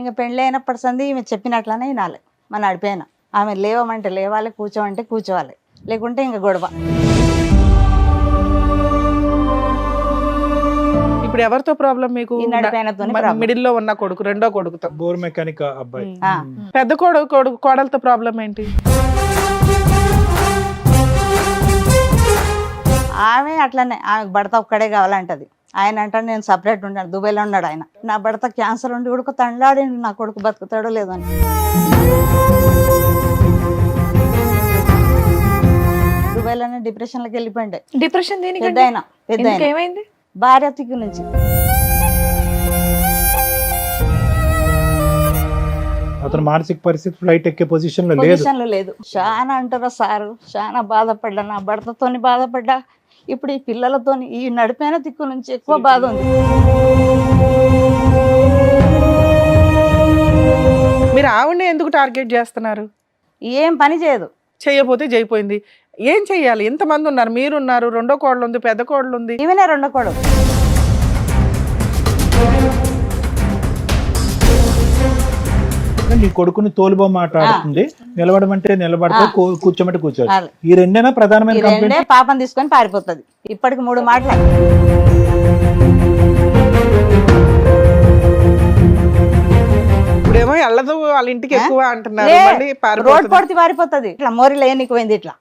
ఇంకా పెళ్ళి అయినప్పటి సంది ఈమె చెప్పినట్లనే వినాలి మన నడిపోయిన. ఆమె లేవమంటే లేవాలి, కూర్చోమంటే కూర్చోవాలి, లేకుంటే ఇంకా గొడవ. ఇప్పుడు ఎవరితో ప్రాబ్లం మీకు? ఈ నడిపోయినతోనే problem. మిడిల్ లో ఉన్న కొడుకు, రెండో కొడుకుతో. బోర్ మెకానిక్ అబ్బాయి. పెద్ద కోడలతో ప్రాబ్లం ఏంటి? ఆమె అట్లనే, ఆమె భర్త ఒక్కడే కావాలంటది. ఆయన అంటాడు నేను సపరేట్ ఉన్నాడు, దుబాయ్లో ఉన్నాడు ఆయన. నా భర్త క్యాన్సర్ ఉండి ఉడుకు తండ్లాడిండు, నా కొడుకు బతుకుతాడో లేదో అని. దుబాయ్లోనే డిప్రెషన్లోకి వెళ్ళిపోయిండే. డిప్రెషన్ దేనికి? పెద్ద ఏమైంది? భార్య తిక్కు నుంచి. అతను మానసిక పరిస్థితి ఫ్లైట్ ఎక్కే పొజిషన్ లో లేదు. చాలా అంటారా సారు, చాలా బాధపడ్డా, నా భర్తతోని బాధపడ్డా, ఇప్పుడు ఈ పిల్లలతోని, ఈ నడిపోయిన దిక్కు నుంచి ఎక్కువ బాధ ఉంది. మీరు ఆవిడని ఎందుకు టార్గెట్ చేస్తున్నారు? ఏం పని చేయదు. చేయకపోతే చేయిపోయింది. ఏం చెయ్యాలి? ఎంతమంది ఉన్నారు? మీరున్నారు, రెండో కోడలు ఉంది, పెద్ద కోడలు ఉంది. ఈమెనే రెండో కొడుకు. నీ కొడుకుని తోలుబొమ్మ మాట్లాడుతుంది, నిలబడమంటే నిలబడతా, కూర్చోమంటే కూర్చోవాలి. ఈ రెండేనా ప్రధానమైన కంప్లైంట్? పాపం తీసుకొని పారిపోతుంది. ఇప్పటికి 3 మాటలు. ఇప్పుడేమో వెళ్ళదు వాళ్ళ ఇంటికి ఎక్కువ అంటున్నారు. మళ్ళీ రోడ్ పారిపోతుంది. పొడితే పారిపోతుంది. ఇట్లా మోరీలో ఏనికి పోయింది ఇట్లా.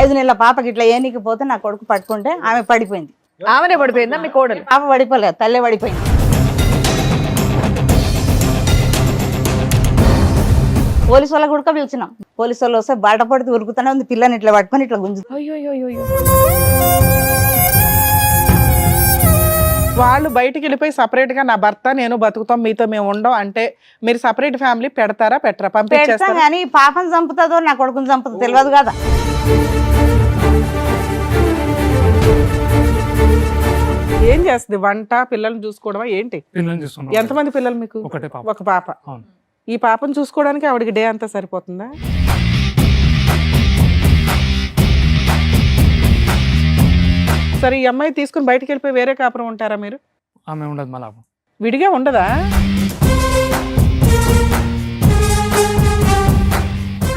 5 నెలల పాపకి ఇట్లా ఏనికి పోతే నా కొడుకు పట్టుకుంటే ఆమె పడిపోయింది. ఆమెనే పడిపోయిందా మీ కోడలు? పాప పడిపోలేదు, తల్లే పడిపోయింది. పోలీసు వాళ్ళకి కూడా పిలిచినాం. పోలీసు వాళ్ళు వస్తే బాట పడితే ఉరుకుతూనే ఉంది, పిల్లని ఇట్లా పట్టుకొని ఇట్లా గుంజు. అయ్యో. వాళ్ళు బయటికి వెళ్ళిపోయి సపరేట్ గా నా భర్త నేను బతుకుతాం, మీతో మేము ఉండం అంటే మీరు సపరేట్ ఫ్యామిలీ పెడతారా పెట్టరా? పెడతాం పంపించేస్తారా? కానీ పాపం చంపుతుందో నా కొడుకుని చంపుతుందో తెలియదు కదా. ఏం చేస్తుంది? వంట, పిల్లల్ని చూసుకోవడమా ఏంటి? పిల్లల్ని చూస్తున్నాం. ఎంతమంది పిల్లలు మీకు? ఒకటే పాప. ఒక పాప. అవును. ఈ పాపను చూసుకోవడానికి ఆవిడకి డే అంతా సరిపోతుందా? సరే, ఈ అమ్మాయి తీసుకుని బయటికి వెళ్ళిపోయి వేరే కాపురం ఉంటారా మీరు? ఆమె ఉండదు మళ్ళా. విడిగా ఉండదా?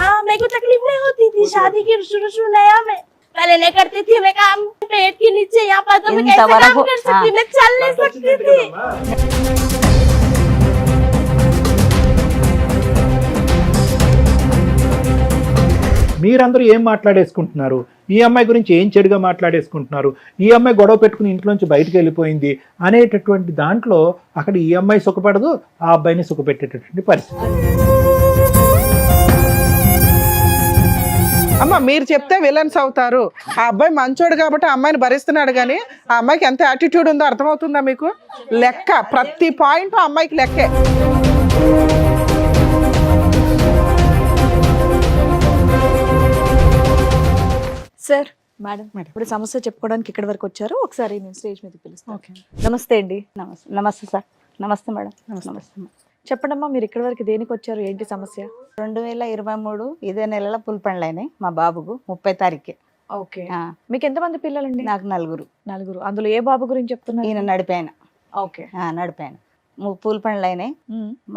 हाँ मेरे को तकलीफ नहीं होती थी शादी की शुरू नया में पहले नहीं करती थी मैं काम पेट के नीचे यहाँ पर तो मैं कैसे काम कर सकती मैं चल नहीं सकती थी। మీరందరూ ఏం మాట్లాడేసుకుంటున్నారు? ఈ అమ్మాయి గురించి ఏం చెడుగా మాట్లాడేసుకుంటున్నారు? ఈ అమ్మాయి గొడవ పెట్టుకుని ఇంట్లోంచి బయటకు వెళ్ళిపోయింది అనేటటువంటి దాంట్లో అక్కడ ఈ అమ్మాయి సుఖపడదు, ఆ అబ్బాయిని సుఖపెట్టేటటువంటి పరిస్థితి. అమ్మ మీరు చెప్తే విలన్స్ అవుతారు. ఆ అబ్బాయి మంచోడు కాబట్టి ఆ అమ్మాయిని భరిస్తున్నాడు, కానీ ఆ అమ్మాయికి ఎంత యాటిట్యూడ్ ఉందో అర్థమవుతుందా మీకు? లెక్క, ప్రతి పాయింట్ ఆ అమ్మాయికి లెక్కే. సార్, మేడం ఇప్పుడు సమస్య చెప్పుకోవడానికి ఇక్కడ వరకు వచ్చారు. ఒకసారి నేను స్టేజ్ మీద పిలుస్తాను. నమస్తే అండి. నమస్తే సార్. నమస్తే మేడం. నమస్తే. చెప్పండమ్మా, మీరు ఇక్కడ వరకు దేనికి వచ్చారు? ఏంటి సమస్య? 2023 ఇదే నెలలో పులిపండ్లు అయినాయి మా బాబుకు 30 తారీఖు. ఓకే. మీకు ఎంతమంది పిల్లలండి? నాకు 4. అందులో ఏ బాబు గురించి చెప్తున్నారు? ఈయన నడిపాయన. ఓకే. నడిపాయన. పూలిపండ్లు అయినాయి.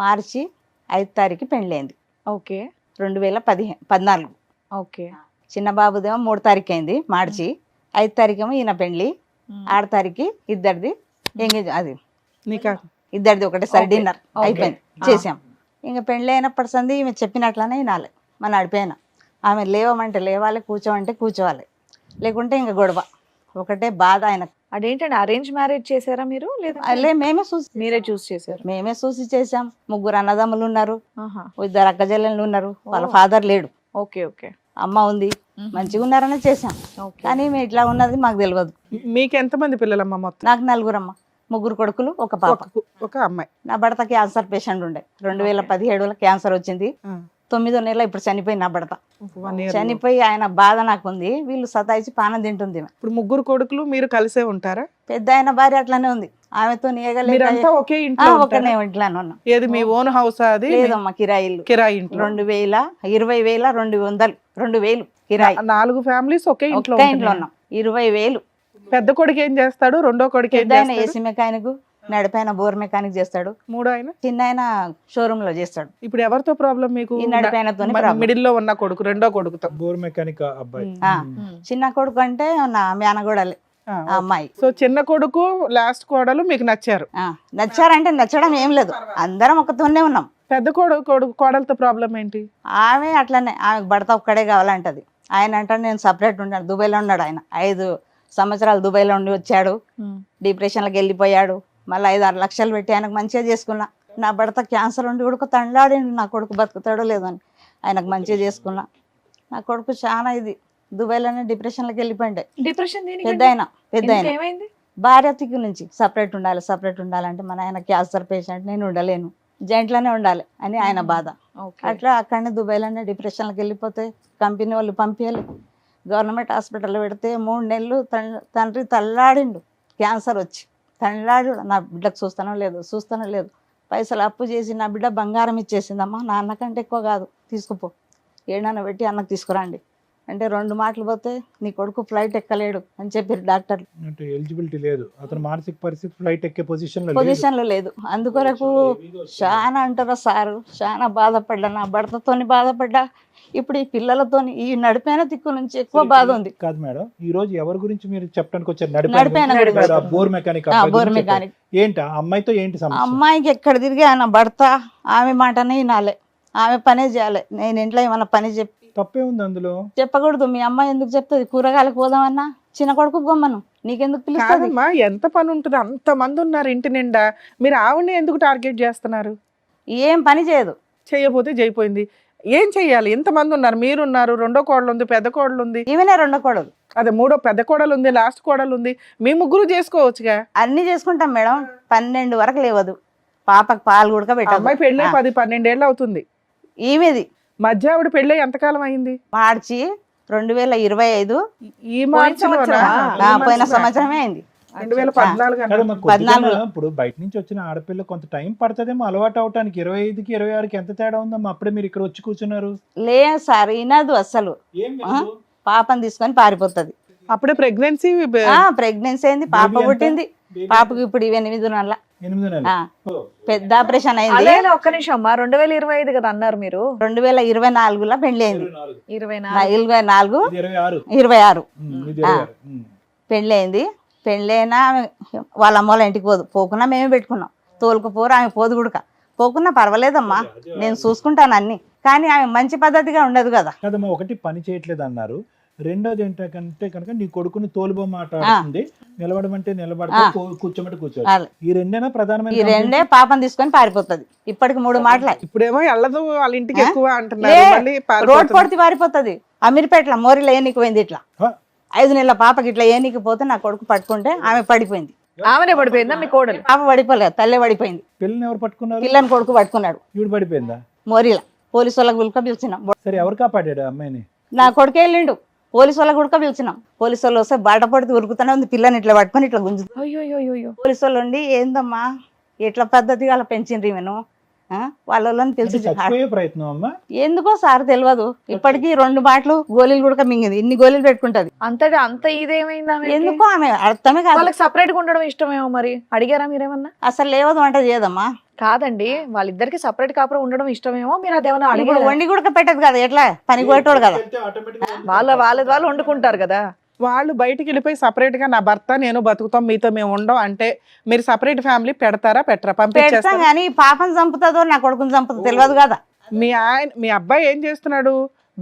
మార్చి 5 తారీఖు పెళ్ళైంది. ఓకే. 2014. ఓకే. చిన్న బాబుదేమో 3 తారీఖు అయింది మార్చి. 5 తారీఖు ఏమో ఈయన పెళ్లి. 6 తారీఖు ఇద్దరిది ఎంగేజ్, అది నీకా ఇద్దరిది ఒకటేసారి డిన్నర్ అయిపోయింది, చేసాం. ఇంకా పెళ్ళి అయినప్పటి సంది ఈమె చెప్పినట్లనే వినాలి మన నడిపోయిన. ఆమె లేవమంటే లేవాలి, కూర్చోమంటే కూర్చోవాలి, లేకుంటే ఇంకా గొడవ. ఒకటే బాధ ఆయన. అదేంటండి, అరేంజ్ మ్యారేజ్ చేశారా మీరు? లేదా మీరే చూసి చేశారు? మేమే చూసి చేసాం. 3 అన్నదమ్ములు ఉన్నారు, ఆహా. 2 అక్కజల్లెళ్ళు ఉన్నారు. వాళ్ళ ఫాదర్ లేడు, ఓకే. ఓకే. అమ్మ ఉంది. మంచిగా ఉన్నారనే చేసాం, కానీ మేము ఇట్లా ఉన్నది మాకు తెలియదు. మీకు ఎంతమంది పిల్లలమ్మ మొత్తం? నాకు 4 అమ్మ, 3 కొడుకులు, 1 పాప, ఒక అమ్మాయి. నా భర్త క్యాన్సర్ పేషెంట్ ఉండే. 2017లో క్యాన్సర్ వచ్చింది. 9వ నెల ఇప్పుడు చనిపోయి నా భర్త. చనిపోయి ఆయన బాధ నాకుంది. వీళ్ళు సతాయిచి పానం తింటుంది. ఇప్పుడు 3 కొడుకులు మీరు కలిసే ఉంటారా? పెద్ద ఆయన భార్య అట్లానే ఉంది. ఆమెతో మీరంతా ఒకే ఇంట్లో ఒకనే ఇంట్లోనే ఉన్నాం. ఏది మీ ఓన్ హౌస్? అది లేదమ్మా, కిరాయిలు. కిరాయి ఇంట్లో 20,000, 20,200, 2,000 కిరాయి. 4 ఫ్యామిలీస్ ఒకే ఇంట్లో ఉన్నాం. 20,000 పెద్ద కొడుకు ఏం చేస్తాడు, రెండో కొడుకు ఏం పెద్ద ఆయన చేస్తాడు, ఏసీ మెకానిక్, నడిపైన బోర్ మెకానిక్ చేస్తాడు, మూడో ఆయన చిన్న ఆయన షోరూమ్ లో చేస్తాడు. ఇప్పుడు ఎవరితో ప్రాబ్లం మీకు? ఈ నడిపైనతోనే problem. మిడిల్ లో ఉన్న కొడుకు, రెండో కొడుకుతో. బోర్ మెకానిక్ అబ్బాయి. ఆ, చిన్న కొడుకు అంటే నా మేనగోడలే ఆ, ఆ అమ్మాయి. సో చిన్న కొడుకు లాస్ట్ కోడలు మీకు నచ్చారు. ఆ, నచ్చారంటే నచ్చడం ఏం లేదు, అందరం ఒకతోనే ఉన్నాం. పెద్ద కొడుకు కోడలతో ప్రాబ్లం ఏంటి? ఆమె అట్లనే, ఆమెకు భర్త ఒక్కడే కావాలంటది. ఆయన అంటే నేను సపరేట్ ఉన్నాడు, దుబాయ్లో ఉన్నాడు ఆయన. 5 సంవత్సరాలు దుబాయ్లో ఉండి వచ్చాడు, డిప్రెషన్లోకి వెళ్ళిపోయాడు. మళ్ళీ 5-6 లక్షలు పెట్టి ఆయనకు మంచిగా చేసుకున్నా. నా భర్త క్యాన్సర్ ఉండి కొడుకు తండ్లాడిండు, నా కొడుకు బతుకుతాడో లేదో అని. ఆయనకు మంచిగా చేసుకున్నా. నా కొడుకు చాలా ఇది దుబాయ్లోనే డిప్రెషన్లోకి వెళ్ళిపోయిండే. డిప్రెషన్ పెద్ద ఆయన ఏమైంది? భార్య తిక్కు నుంచి సపరేట్ ఉండాలంటే మన ఆయన క్యాన్సర్ పేషెంట్, నేను ఉండలేను, జాయింట్లోనే ఉండాలి అని ఆయన బాధ. అట్లా అక్కడనే దుబాయ్లోనే డిప్రెషన్లోకి వెళ్ళిపోతే కంపెనీ వాళ్ళు పంపించాలి. గవర్నమెంట్ హాస్పిటల్లో పెడితే 3 నెలలు తండ్రి తల్లాడిండు, క్యాన్సర్ వచ్చి తల్లాడు. నా బిడ్డకు చూస్తానో లేదు. పైసలు అప్పు చేసి నా బిడ్డ బంగారం ఇచ్చేసిందమ్మా, నా అన్నకంటే ఎక్కువ కాదు, తీసుకుపో, ఏడన్నా పెట్టి అన్నకు తీసుకురండి అంటే 2 మాటలు పోతే నీ కొడుకు ఫ్లైట్ ఎక్కలేడు అని చెప్పారు డాక్టర్లు. అంటే ఎలిజిబిలిటీ లేదు, అతను మానసిక పరిస్థితి ఫ్లైట్ ఎక్కే పొజిషన్ లో లేదు. అందుకొరకు చాలా అంటారా సారు, చాలా బాధపడ్డా, నా భర్తతోని బాధపడ్డా, ఇప్పుడు ఈ పిల్లలతోని ఈ నడిపైన దిక్కు నుంచి ఎక్కువ బాధ ఉంది. కాదు మేడం, ఈ రోజు ఎవరి గురించి మీరు చెప్పడానికి వచ్చారు? నడిపైన గురించి. Bore mechanic bore mechanic. ఏంటి ఆ అమ్మాయితో ఏంటి సమస్య? అమ్మాయికి ఎక్కడ తిరిగి ఆయన భర్త ఆమె మాటనే వినాలి, ఆమె పనే చేయాలి. నేను ఇంట్లో ఏమన్నా పని తప్పే ఉంది అందులో? చెప్పకూడదు. మీ అమ్మాయి ఎందుకు చెప్తుంది? కూరగాయలకు పోదామన్నా చిన్న కొడుకు గమ్మను, నీకెందుకు పిలుస్తుంది? కాదమ్మా, ఎంత పని ఉంటుంది, అంత మంది ఉన్నారు ఇంటి నిండా, మీరు ఆవిడని ఎందుకు టార్గెట్ చేస్తున్నారు? ఏం పని చేయదు. చేయకపోతే చేయిపోయింది. ఏం చెయ్యాలి? ఎంతమంది ఉన్నారు? మీరున్నారు, రెండో కోడలు ఉంది, పెద్ద కోడలు ఉంది, ఈమెనే రెండో కోడలు, అదే మూడో పెద్ద కోడలు ఉంది, లాస్ట్ కోడలు ఉంది, మీ ముగ్గురు చేసుకోవచ్చుగా. అన్ని చేసుకుంటాం మేడం. 12 వరకు లేవదు, పాపకు పాలు కూడా పెట్టదు. అమ్మాయి పెళ్ళి 10-12 ఏళ్ళు అవుతుంది. ఈమెది మధ్య ఆవిడ పెళ్ళి ఎంతకాలం అయింది? మార్చి 2025, ఈ మార్చిలోనా? పోయిన సంవత్సరమే అయింది. 2014 కదా మరి కొద్దిగా ఇప్పుడు బయట నుంచి వచ్చిన ఆడపిల్ల కొంత టైం పడుతుందేమో అలవాటు అవటానికి. 25కి 26కి ఎంత తేడా ఉందమ్మా? అప్పుడే మీరు ఇక్కడ వచ్చి కూర్చున్నారు. లేదు సార్, వినదు అసలు. పాపని తీసుకొని పారిపోతుంది. అప్పుడే ప్రెగ్నెన్సీ అయింది, పాప పుట్టింది. పాపకు ఇప్పుడు 8 నెలల. 8 నెలలు. పెద్ద ఆపరేషన్ అయింది. అదే ఒక్క నిమిషం అమ్మా, 2025 కదా అన్నారు మీరు? 2024లో పెళ్లి అయింది. 24 26 పెళ్లి అయింది. పెళ్ళైనా వాళ్ళ అమ్మ వాళ్ళ ఇంటికి పోకున్నా మేమే పెట్టుకున్నాం. తోలుకుపోరు, ఆమె పోదు గుడక. పోకున్నా పర్వాలేదమ్మా, నేను చూసుకుంటాను అన్ని. కానీ ఆమె మంచి పద్ధతిగా ఉండదు కదా. కదమ్మా, ఒకటి పని చేయట్లేదు అన్నారు. రెండోది ఏంటంటే కనుక నీ కొడుకుని తోలుబొమ్మాటుంది, నిలబడమంటే నిలబడతా, కూర్చోమంటే కూర్చోవాలి. ఈ రెండేనా ప్రధానమైన? ఈ రెండే. పాపం తీసుకొని పారిపోతుంది. ఇప్పటికి 3 మాటలే. ఇప్పుడేమో వెళ్ళదు వాళ్ళ ఇంటికి ఎక్కువ అంటున్నారు. రోడ్ పొడితే పారిపోతుంది. అమీర్పేటలో మోరీలో ఏనికి పోయింది. ఇట్లా 5 నెలల పాపకి ఇట్లా ఏనికి పోతే నా కొడుకు పట్టుకుంటే ఆమె పడిపోయింది. ఆమెనే పడిపోయిందా మీ కోడలు? పాప పడిపోలేదు, తల్లే పడిపోయింది. పిల్లని ఎవరు పట్టుకున్నారు? పిల్లని కొడుకు పట్టుకున్నాడు. ఈవిడ పడిపోయిందా? మోరీలా పోలీసు వాళ్ళకి గుల్క పిలిచినాం. సరే, ఎవరు కాపాడాడు అమ్మాయిని? నా కొడుకే వెళ్ళిండు. పోలీసు వాళ్ళకి గుడక పిలిచినాం. పోలీసు వాళ్ళు వస్తే బాట పడితే ఉరుకుతూనే ఉంది. పిల్లని ఇట్లా పట్టుకొని ఇట్లా గుంజు. అయ్యో. పోలీసు వాళ్ళు ఉండి ఏందమ్మా ఇట్లా పద్ధతిగా అలా పెంచిండ్రు ఈమెను, వాళ్ళని తెలిసి చచ్చిపోయే ప్రయత్నం అమ్మా? ఎందుకో సార్ తెలియదు. ఇప్పటికీ 2 బాటలు గోళీలు కూడా మింగింది. ఇన్ని గోళీలు పెట్టుకుంటది. అంత ఇదేమైందా? ఎందుకో ఆమె అర్థమే కాదు. వాళ్ళకి సపరేట్ గా ఉండడం ఇష్టమేమో. మరి అడిగారా మీరేమన్నా? అసలు లేవదు వంట చేయదమ్మా. కాదండి, వాళ్ళిద్దరికి సపరేట్ కాపురం ఉండడం ఇష్టమేమో. మీరు అదేమన్నా అడిగారు? వండి కూడా పెట్టదు కదా, ఎట్లా పని కొట్టేవాడు కదా. వాళ్ళు వండుకుంటారు కదా. వాళ్ళు బయటికి వెళ్ళిపోయి సపరేట్ గా నా భర్త నేను బతుకుతాం, మీతో మేము ఉండం అంటే మీరు సపరేట్ ఫ్యామిలీ పెడతారా పెట్టరా? పెడతాం కానీ పాపం చంపుతుందో నా కొడుకుని చంపుతుందో తెలియదు కదా. మీ అబ్బాయి ఏం చేస్తున్నాడు?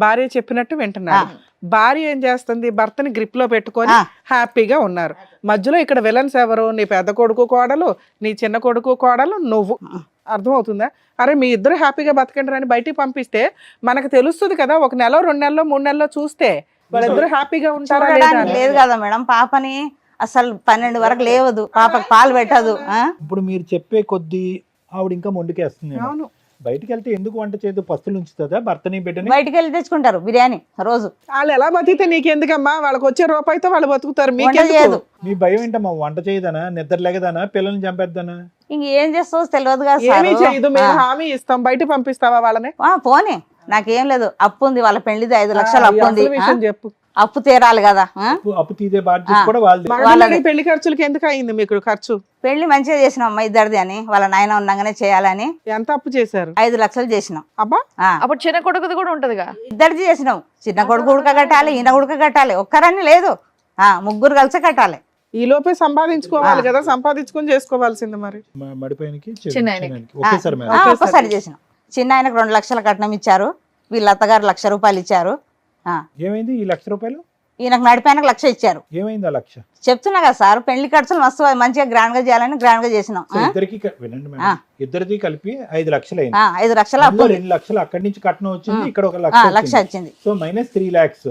భార్య చెప్పినట్టు వింటున్నాడు. భార్య ఏం చేస్తుంది? భర్తని గ్రిప్ లో పెట్టుకొని హ్యాపీగా ఉన్నారు. మధ్యలో ఇక్కడ విలన్స్ ఎవరు? నీ పెద్ద కొడుకు కోడలు, నీ చిన్న కొడుకు కోడలు, నువ్వు. అర్థమవుతుందా? అరే మీ ఇద్దరు హ్యాపీగా బతకండి అని బయటికి పంపిస్తే మనకు తెలుస్తుంది కదా. 1 నెల 2 నెలలో 3 నెలలో చూస్తే వాళ్ళిద్దరు హ్యాపీగా ఉంటారా? లేదు కదా మేడం. పాపని అసలు 12 వరకు లేవదు, పాపకు పాలు పెట్టదు. ఇప్పుడు మీరు చెప్పే కొద్దీ ఆవిడ ఇంకా మొండికేస్తుంది. అవును. బయటికి వెళ్తే ఎందుకు వంట చేయదు? పస్తులు ఉంచుతుందా భర్తని బిడ్డని? బయటికి వెళ్ళి తెచ్చుకుంటారు బిర్యానీ రోజు. వాళ్ళు ఎలా బతికితే నీకెందుకమ్మా? వాళ్ళకి వచ్చే రూపాయితో వాళ్ళు బతుకుతారు. చేయదు. మీ భయం ఏంటమ్మా? వంట చేయదనా, నిద్ర లేగదానా, పిల్లల్ని చంపేద్దానా? ఇంకేం చేస్తావు తెలియదు కదా. ఏమీ చేయదు. మేము హామీ ఇస్తాం. బయట పంపిస్తావా వాళ్ళని? పోనీ, నాకేం లేదు. అప్పు ఉంది, వాళ్ళ పెళ్లిది 5 లక్షలు అప్పు ఉంది. విషయం చెప్పు. అప్పు తీరాలి కదా ఆ? అప్పు తీసే బాధ్యత కూడా వాళ్ళది. మగపిల్లడి పెళ్లి ఖర్చులకి ఎందుకు అయింది మీకు ఖర్చు? పెళ్లి మంచిగా చేసినాం అమ్మ ఇద్దరిది అని, వాళ్ళ నాయన ఉండగానే చేయాలని ఎంత అప్పు చేశారు? 5 లక్షలు చేసినాం. అబ్బా, ఆ, అప్పుడు చిన్న కొడుకుది కూడా ఉంటదిగా. ఇద్దరిది చేసినాం. చిన్న కొడుకు ఉడక కట్టాలి, ఈయన ఉడక కట్టాలి, ఒక్కరని లేదు, ముగ్గురు కలిసి కట్టాలి. ఈ లోపే సంపాదించుకోవాలి కదా, సంపాదించుకొని చేసుకోవాల్సింది మరి. మడిపోయినకి చిన్నాయనకి. ఒకేసారి మేడం. ఒక్కసారి చేసినాం. చిన్న ఆయనకు 2 లక్షల కట్నం ఇచ్చారు, వీళ్ళ అత్తగారు 1,00,000 రూపాయలు ఇచ్చారు. ఏమైంది ఈ 1,00,000 రూపాయలు? ఈయనకు నడిపాయనకు 1,00,000 ఇచ్చారు. ఏమైంది ఆ 1,00,000? చెప్తున్నా కదా సార్, పెళ్లి ఖర్చులు మస్తు మంచిగా గ్రాండ్ గా చేయాలని గ్రాండ్ గా చేసినాం. సో ఇద్దరికి వినండి మేడం, ఇద్దరిది కలిపి 5 లక్షలు అయింది. 5 లక్షలు అప్పు, 2 లక్షలు అక్కడి నుంచి కట్నం వచ్చింది, ఇక్కడ 1 లక్ష లక్ష వచ్చింది. So minus 3 lakhs.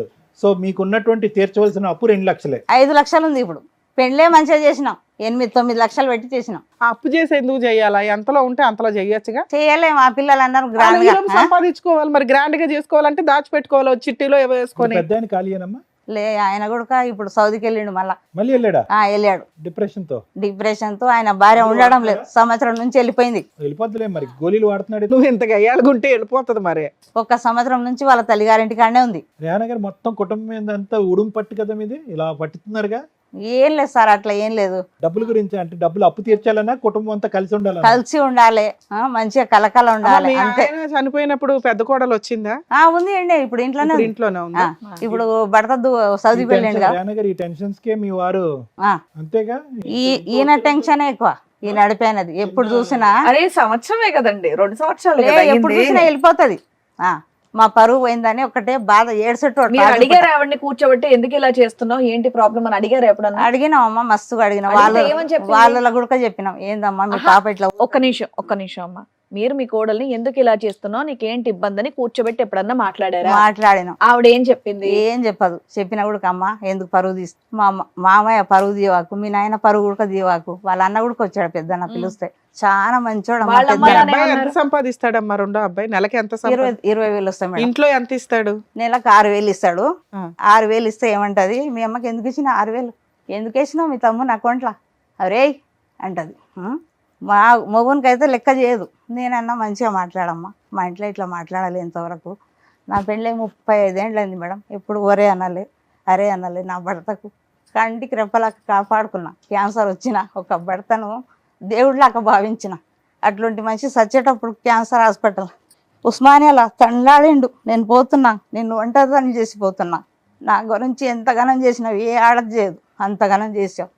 సో మీకున్నటువంటి తీర్చవలసిన అప్పు 2 లక్షలే. 5 లక్షలు ఉంది ఇప్పుడు. పెళ్ళే మంచిగా చేసినాం, 8-9 లక్షలు పెట్టి చేసినాం. ఆ అప్పు చేసి ఎందుకు చెయ్యాలా? ఎంతలో ఉంటే అంతలో చెయ్యొచ్చుగా. చేయలేము, ఆ పిల్లలు అన్నారు వాళ్ళు గ్రాండ్ ఈ గా. లోపు సంపాదించుకోవాలి మరి, గ్రాండ్ గా చేసుకోవాలంటే దాచిపెట్టుకోవాలి, చిట్టీలో ఏవో వేసుకొని. పెద్ద ఆయన ఖాళీయేనమ్మా? లే, ఆయన కూడా ఇప్పుడు సౌదీకి వెళ్ళిండు మళ్ళా. మళ్ళీ వెళ్ళాడా వెళ్ళాడు డిప్రెషన్ తో? డిప్రెషన్ తో. ఆయన భార్య ఉండడం లేదు, సంవత్సరం నుంచి వెళ్ళిపోయింది. వెళ్ళిపోద్దులే మరి, గోళీలు వాడుతున్నాడు. నువ్వు ఇంతగా ఏళ్ళగుంటే వెళ్ళిపోతుంది మరి. 1 సంవత్సరం నుంచి వాళ్ళ తల్లిగారింటి కాడనే ఉంది. రేహనా గారు మొత్తం కుటుంబం మీద అంతా ఉడుం పట్టు కదా మీది, ఇలా పట్టుతున్నారుగా. ఏం లేదు సార్, అట్లా ఏం లేదు. డబ్బుల గురించి అంటే డబ్బులు అప్పు తీర్చాలన్నా కుటుంబం అంతా కలిసి ఉండాలన్నా? కలిసి ఉండాలి, మంచిగా కలకల ఉండాలి మీ అంతే. ఆయన చనిపోయినప్పుడు పెద్ద కోడలు వచ్చిందా? ఉంది అండి, ఇప్పుడు ఇంట్లోనే ఇప్పుడు ఉంది. ఇంట్లోనే ఉంది. ఇప్పుడు భర్త సౌదీ వెళ్ళిండు కదా. రేహనా గారు ఈ టెన్షన్స్ కే మీ వారు ఆ, అంతేగా. ఈయన టెన్షన్ ఎక్కువ, ఈయన నడిపోయినది ఎప్పుడు చూసినా. అరే సంవత్సరమే కదండి, 2 సంవత్సరాలు లే, కదా ఎప్పుడు అయ్యింది. చూసినా వెళ్ళిపోతుంది. మా పరువు పోయిందని ఒకటే బాధ, ఏడ్చట్టు మీరు అడిగారు ఆవిడని కూర్చోబెట్టి ఎందుకు ఇలా చేస్తున్నావు, ఏంటి ప్రాబ్లం అని అడిగారు ఎప్పుడన్నా? అడిగినాం అమ్మ, మస్తుగా అడిగినాం. అడిగితే ఏమని చెప్పింది? వాళ్ళ కూడా చెప్పినాం, ఏందమ్మా మీ పాప ఇట్లా. ఒక్క నిమిషం అమ్మ, మీరు మీ కోడల్ని ఎందుకు ఇలా చేస్తున్నావు, నీకేంటి ఇబ్బంది అని కూర్చోబెట్టి ఎప్పుడన్నా మాట్లాడారా? మాట్లాడినాం. ఆవిడ ఏం చెప్పింది? ఏం చెప్పదు. చెప్పినా కూడా అమ్మ ఎందుకు పరువు తీస్తు, మామయ్య పరువు తీవాకు, మీ నాయన పరువు కూడా తీవాకు. వాళ్ళ అన్న కూడా వచ్చాడు, పెద్దన్న పిలుస్తే. చాలా మంచోడు అమ్మ, వాళ్ళ అమ్మ పెద్దన్న. అబ్బాయి ఎంత ఏమన్నారు? సంపాదిస్తాడమ్మా రెండో అబ్బాయి? నెలకి ఎంత 20,000 వస్తాయి మేడం. ఇంట్లో ఎంత ఇస్తాడు? నెలకు 6,000 ఇస్తాడు. ఆ. 6,000 ఇస్తే ఏమంటది, మీ అమ్మకి ఎందుకు ఇచ్చిన 6,000, ఎందుకు వేసినావు మీ తమ్ముని అకౌంట్లో అరే అంటది. మా మొగునికి అయితే లెక్క చేయదు. నేనన్నా మంచిగా మాట్లాడమ్మా, మా ఇంట్లో ఇట్లా మాట్లాడాలి ఎంతవరకు. నా పెళ్ళి 35 ఏళ్ళు అయింది మేడం, ఎప్పుడు ఒరే అనాలి అరే అనాలి. నా భర్తకు కంటికి రెప్పలాగా కాపాడుకున్నా. క్యాన్సర్ వచ్చిన ఒక భర్తను దేవుడిలాగా భావించిన. అట్లాంటి మనిషి సచ్చేటప్పుడు క్యాన్సర్ హాస్పిటల్ ఉస్మానియాలో తండ్లాడిండు. నేను పోతున్నా, నిన్ను ఒంటరిదాన్ని చేసిపోతున్నా, నా గురించి ఎంతగానం చేసినావు, ఏ ఆడది చేయదు, అంతగానం చేసావు,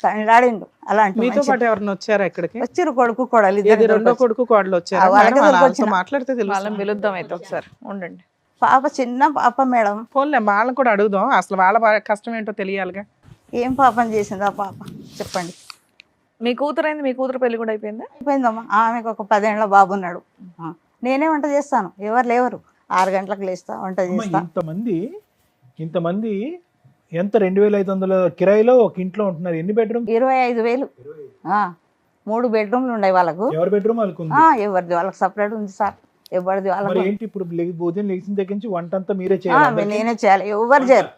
తండ్లాడిండు. అలాంటి మీతో పాటు ఎవరైనా వచ్చారా ఇక్కడికి? వచ్చిరు, కొడుకు కోడలు ఏది రెండో కొడుకు కోడలు వచ్చారా? ఆ, వాళ్ళకే మేడం, వాళ్ళతో దొరికొచ్చిన. మాట్లాడితే తెలుసు. వాళ్ళని పిలుద్దాం అయితే ఒకసారి, ఉండండి. పాప చిన్న పాప మేడం. ఫోన్లే, వాళ్ళని కూడా అడుగుదాం, అసలు వాళ్ళ కష్టం ఏంటో తెలియాలిగా. ఏం పాపం చేసింది ఆ పాప చెప్పండి. మీ కూతురైంది, మీ కూతురు పెళ్లి కూడా అయిపోయిందా? అయిపోయిందమ్మా. ఆమెకు ఒక 10 ఏళ్ళ బాబు ఉన్నాడు. నేనే వంట చేస్తాను, ఎవరు లేవరు. 6 గంటలకు లేస్తా, వంట అమ్మ, చేస్తా. ఇంతమంది ఎంత 2,500 కిరాయిలో ఒక ఇంట్లో ఉంటున్నారు. ఎన్ని బెడ్రూమ్? 25,000. 3 బెడ్రూమ్లు ఉన్నాయి వాళ్ళకు. ఎవరి బెడ్రూమ్ వాళ్ళకు ఉంది? ఎవరిది వాళ్ళకి సపరేట్ ఉంది సార్, ఎవరిది మరి వాళ్ళకు. ఏంటి ఇప్పుడు ఉదయం లేచిన దగ్గర నుంచి వంట అంతా మీరే చేయాలి? నేనే చేయాలి, ఎవరు చేయరు.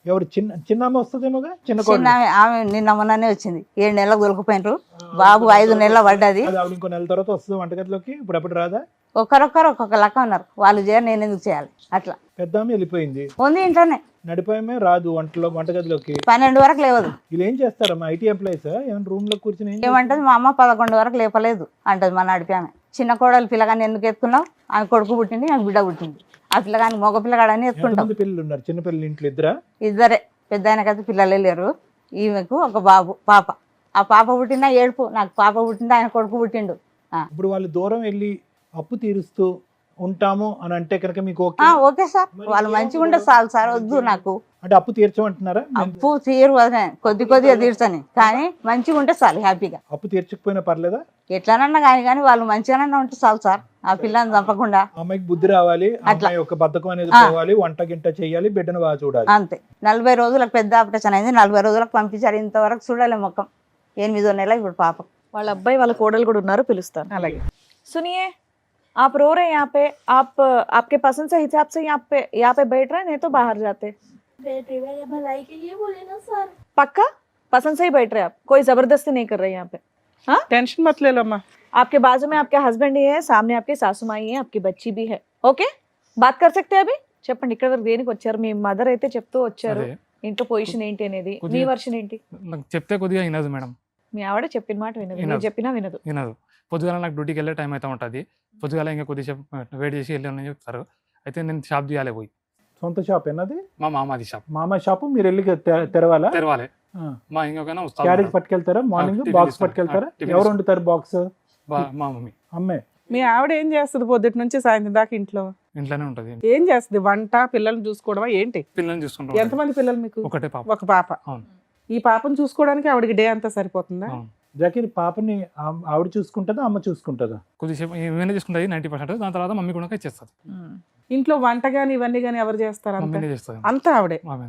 ఎవరు చిన్నమ్మ వస్తుందేమోగా, చిన్న కోడలు. చిన్న ఆమె నిన్న మొన్ననే వచ్చింది, 7 నెలలకు దొరికిపోయినారు. బాబు 5 నెలల పడ్డది. అది ఆవిడ ఇంకో నెల తర్వాత వస్తుంది వంటగదిలోకి. ఇప్పుడు అప్పుడు రాదా? ఒకరొకరు ఒక్కొక్క లెక్క ఉన్నారు, వాళ్ళు చేయరు, నేను ఎందుకు చేయాలి అట్లా. పెద్ద ఆమె వెళ్ళిపోయింది, ఉంది ఇంట్లోనే. నడిపోయమే రాదు వంటగదిలోకి. 12 వరకు లేవదు. వీళ్ళు ఏం చేస్తారమ్మా, ఐటీ ఎంప్లాయీస్? ఏమైనా రూమ్ లో కూర్చొని ఏం ఏమంటది, మా అమ్మ 11 వరకు లేపలేదు అంటది. మా నడిపి ఆమె. చిన్న కోడలు పిల్లగాని ఎందుకు ఎత్తుకున్నావు, ఆమె కొడుకు పుట్టింది, నాకు బిడ్డ పుట్టింది. ఆ పిల్లగాని మగ పిల్లగాడని ఎత్తుకుంటాం. ఎంతమంది పిల్లలు ఉన్నారు? చిన్న పిల్లలు ఇంట్లో ఇద్దరా? ఇద్దరే. పెద్ద ఆయనకైతే పిల్లలే లేరు. ఈమెకు ఒక బాబు పాప. ఆ పాప పుట్టినా ఏడుపు, నాకు పాప పుట్టింది, ఆయన కొడుకు పుట్టిండు. ఇప్పుడు వాళ్ళు దూరం వెళ్ళి అప్పు తీరుస్తూ ఉంటాము అని అంటే కనుక మీకు ఓకే? ఓకే సార్, వాళ్ళు మంచిగా ఉంటే చాలు సార్, వద్దు నాకు. అంటే అప్పు తీర్చమంటున్నారా? అప్పు తీరు కొద్దిగా తీర్చని, కానీ మంచిగా ఉంటే చాలు, హ్యాపీగా. అప్పు తీర్చకపోయినా పర్లేదా? ఎట్లానన్నా కానీ వాళ్ళు మంచిగానన్నా ఉంటే చాలు సార్, ఆ పిల్లని చంపకుండా. అమ్మాయికి బుద్ధి రావాలి, అమ్మాయి యొక్క బద్ధకం అనేది పోవాలి, వంట గింట చేయాలి, బిడ్డను బాగా చూడాలి. అంతే. 40 రోజులకు పెద్ద ఆపరేషన్ అయింది, 40 రోజులకు పంపించారు. ఇంతవరకు చూడాలి ముఖం. 8వ నెల ఇప్పుడు పాప. వాళ్ళ అబ్బాయి వాళ్ళ కోడలు కూడా ఉన్నారు, పిలుస్తాను. అలాగే. सुनिए, आप रो रहे हैं यहाँ पे, आप आपके पसंद से हिसाब से यहाँ पे बैठ रहे हैं, नहीं तो बाहर जाते। बेटे मेरे भलाई के लिए बोले ना सर। पक्का पसंद से ही बैठ रहे हैं आप, कोई जबरदस्ती नहीं कर रहे यहाँ पे? हाँ, టెన్షన్ మతలేమ్మా. आपके बाजू में आपके हस्बैंड ही है, सामने आपके सासू माई है, आपकी बच्ची भी है। ओके, बात कर सकते हैं अभी? చెప్పండి ఇక్కడ వరకు దేనికి వచ్చారు? మీ మదర్ అయితే చెప్తూ వచ్చారు అదే ఇంట్లో పొజిషన్ ఏంటి అనేది. మీ కొద్దిగా- వర్షన్ ఏంటి? నాకు చెప్తే కొద్దిగా వినదు మేడం, మీ ఆవిడ చెప్పిన మాట వినదు, మీరు వినదు. చెప్పినా వినదు. వినదు. పొద్దుగాల నాకు డ్యూటీకి వెళ్ళే టైం అయితే ఉంటుంది, పొద్దుగాల ఇంకా కొద్దిసేపు వెయిట్ చేసి వెళ్ళామని చెప్తారు. అయితే నేను షాప్ తీయాలి పోయి, సొంత షాప్ ఏనది? మా మామాది షాప్ మామ షాపు మీరు వెళ్ళి తెరవాలా? తెరవాలి. ఆ. మా ఇంకొకైనా క్యారేజ్ పట్టుకెళ్తారా? మార్నింగ్ టిఫిన్ బాక్స్ ఇస్తాను. పట్టుకెళ్తారా? టిఫిన్ ఎవరు ఇస్తాను. వండుతారు బాక్స్? మా మమ్మీ అమ్మే. మీ ఆవిడ ఏం చేస్తుంది పొద్దుటి నుంచి సాయంత్రం దాకా ఇంట్లో? ఇంట్లోనే ఉంటుంది, ఏం చేస్తుంది? వంట, పిల్లల్ని చూసుకోవడమా ఏంటి? పిల్లల్ని చూసుకుంటాం. ఎంతమంది పిల్లలు మీకు? ఒకటే పాప. ఒక పాప. అవును. ఈ పాపను చూసుకోవడానికి ఆవిడకి డే అంతా సరిపోతుందా? అవును. జాకీర్ పాపని ఆవిడ చూసుకుంటుందా అమ్మ చూసుకుంటుందా? కొద్దిసేపు ఏమైనా చేసుకుంటుంది 90%, దాని తర్వాత మమ్మీ కూడా ఇచ్చేస్తుంది. ఇంట్లో వంట గాని ఇవన్నీ గాని ఎవరు చేస్తారు? అంతా మమ్మీనే చేస్తుంది. అంతా ఆవిడే. ఆమె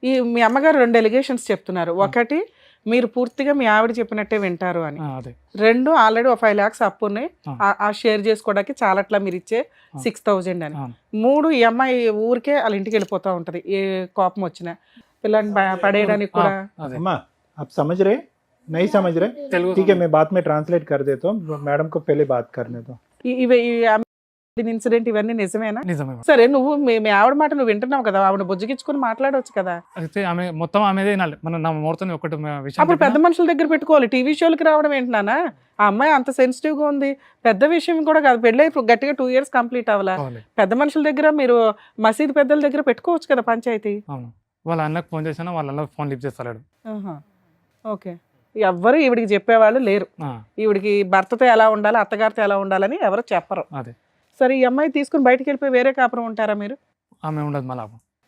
ఈ మీ అమ్మగారు 2 ఎలిగేషన్స్ చెప్తున్నారు. ఒకటి, మీరు పూర్తిగా మీ ఆవిడ చెప్పినట్టే వింటారు అని. అదే 2, ఆల్రెడీ ఒక 5 lakhs అప్పు ఉన్నాయి, ఆ. ఆ షేర్ చేసుకోవడానికి చాలట్లా మీరు ఇచ్చే 6,000 అని. అవును. 3, ఈ అమ్మాయి ఊరికే వాళ్ళ ఇంటికి వెళ్ళిపోతా ఉంటది ఏ కోపం వచ్చినా, పిల్లల్ని పడేయడానికి కూడా. అదే अम्मा आप समझ रहे? नहीं समझ रहे? తెలుగు ठीक है, मैं बाद में ट्रांसलेट कर देता हूँ, मैडम को पहले बात करने दो. ఇవి ఇన్సిడెంట్ ఇవన్నీ నిజమేనా? నిజమే మేడం. సరే, నువ్వు మీ ఆవిడ మాట నువ్వు వింటున్నావు కదా, ఆవిడ బుజ్జగించుకుని మాట్లాడవచ్చు కదా. అయితే ఆమె మొత్తం ఆమెదే వినాలి. మన నా మూర్తని ఒకటి విషయం అప్పుడు పెద్ద చెప్పినా, మనుషుల దగ్గర పెట్టుకోవాలి. టీవీ షోలకి రావడం ఏంటన్నా? ఆ అమ్మాయి అంత సెన్సిటివ్ గా ఉంది. పెద్ద విషయం కూడా కాదు, పెళ్ళి గట్టిగా 2 years కంప్లీట్ అవ్వాలా. కావాలి. పెద్ద మనుషుల దగ్గర మీరు మసీదు పెద్దల దగ్గర పెట్టుకోవచ్చు కదా పంచాయతీ. అవును. వాళ్ళ అన్నకు ఫోన్ చేసినా వాళ్ళ అన్న ఫోన్ లిఫ్ట్ చేస్తాడు. ఓకే, ఎవ్వరు ఈవిడికి చెప్పేవాళ్ళు లేరు. ఆ, ఈవిడికి భర్తతో ఎలా ఉండాలి, అత్తగారితో ఎలా ఉండాలని ఎవరు చెప్పరు. అదే సరే, ఈ అమ్మాయి తీసుకుని బయటికి వెళ్ళిపోయి వేరే కాపురం ఉంటారా మీరు? ఆమె ఉండదు మళ్ళీ.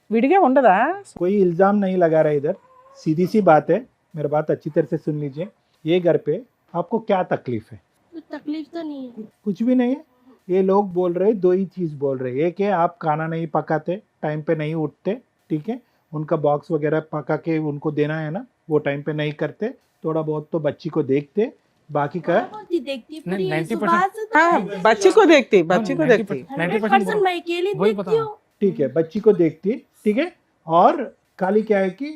విడిగా ఉండదా? कोई इल्जाम नहीं लगा रहा इधर, सीधी सी बात है, मेरी बात अच्छी तरह से सुन लीजिए. ये घर पे आपको क्या तकलीफ है? कुछ तकलीफ तो नहीं है। कुछ भी नहीं है. ये लोग बोल रहे, 2 ही चीज बोल रहे. एक है आप खाना नहीं पकाते, टाइम पे नहीं उठते, ठीक है, उनका बॉक्स वगैरह पका के उनको देना है ना, वो टाइम पे नहीं करते, थोड़ा बहुत तो बच्ची को देखते, बाकी का होती देखती नहीं, पूरी 90% सुबह से तो हाँ, बच्ची को देखती, बच्ची को देखती. 100% मैं अकेली वही देखती बता। हूँ। ठीक है, बच्ची को देखती, ठीक है. और खाली क्या है कि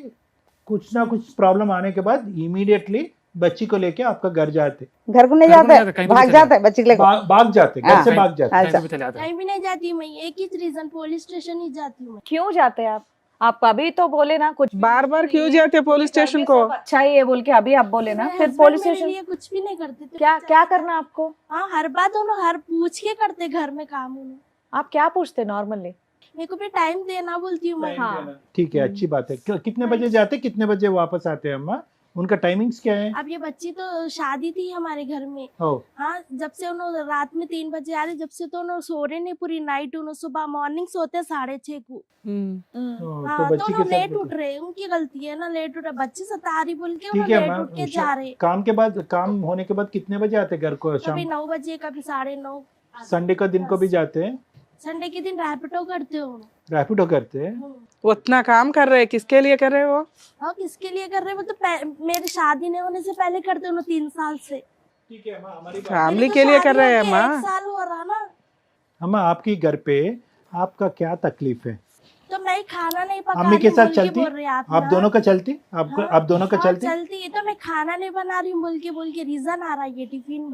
कुछ ना कुछ प्रॉब्लम आने के बाद इमीडिएटली बच्ची को लेके आपका घर जाते, घर को नहीं घर को जाता नहीं है, जाते, कहीं भी भाग चले जाता है बच्ची को लेकर. भाग जाते, घर हाँ. से भाग जाते. अच्छा. कहीं भी चले जाते हैं। कहीं भी नहीं जाती मैं, एक ही रीजन, पुलिस स्टेशन ही जाती हूँ मैं। क्यों जाते हैं आप अभी तो बोले ना कुछ बार बार क्यों जाते पुलिस स्टेशन को? अच्छा है ये बोल के अभी आप बोले ना, मेरे फिर husband पुलिस मेरे स्टेशन लिए कुछ भी नहीं करते थे। क्या क्या करना आपको? हाँ, हर बात उन्होंने हर पूछ के करते घर में काम उन्हें। आप क्या पूछते नॉर्मली? मेरे को भी टाइम देना बोलती हूँ मैं। हाँ। ठीक है, अच्छी बात है. कितने बजे जाते, कितने बजे वापस आते हैं अम्मा? उनका टाइमिंग्स क्या है? अब ये बच्ची तो शादी थी हमारे घर में। ओ, हाँ, जब से उन्होंने रात में 3 बजे आ रही, जब से तो उन्होंने सो रहे नहीं पूरी नाइट, उन्होंने सुबह मॉर्निंग सोते 6:30 को। हाँ, तो तो बच्ची के उन्होंने लेट साथ उठ रहे, उनकी गलती है ना, लेट उठ रहे, बच्चे सता रही बोल के ठीक उन्होंने है लेट अम्मा. उठ के जा रहे। काम के बाद, काम होने के बाद कितने बजे आते घर को? कभी शाम 9 बजे, कभी 9:30। संडे का दिन को भी जाते हैं, संडे के दिन रैपिडो करते हो। रैपिडो करते हैं. उतना काम कर रहे, किसके लिए कर रहे हो? हाँ, किसके लिए कर रहे हो? वो तो मेरी शादी नहीं होने से पहले करते हो 3 साल से। ठीक है अम्मा, हमारी फैमिली मेरी तो के लिए कर शादी रहे हैं होके माँ. 1 साल हो रहा ना, अम्मा आपकी घर पे आपका क्या तकलीफ है? तो मैं खाना नहीं पका अम्मी रही के हूँ साथ बोल के चलती? बोल रहे आप आप ना। दोनों का चलती? आपको, आप दोनों का हाँ, चलती? चलती है, तो मैं खाना नहीं बना रही हूँ बोल के रीजन आ रहा है ये टिफिन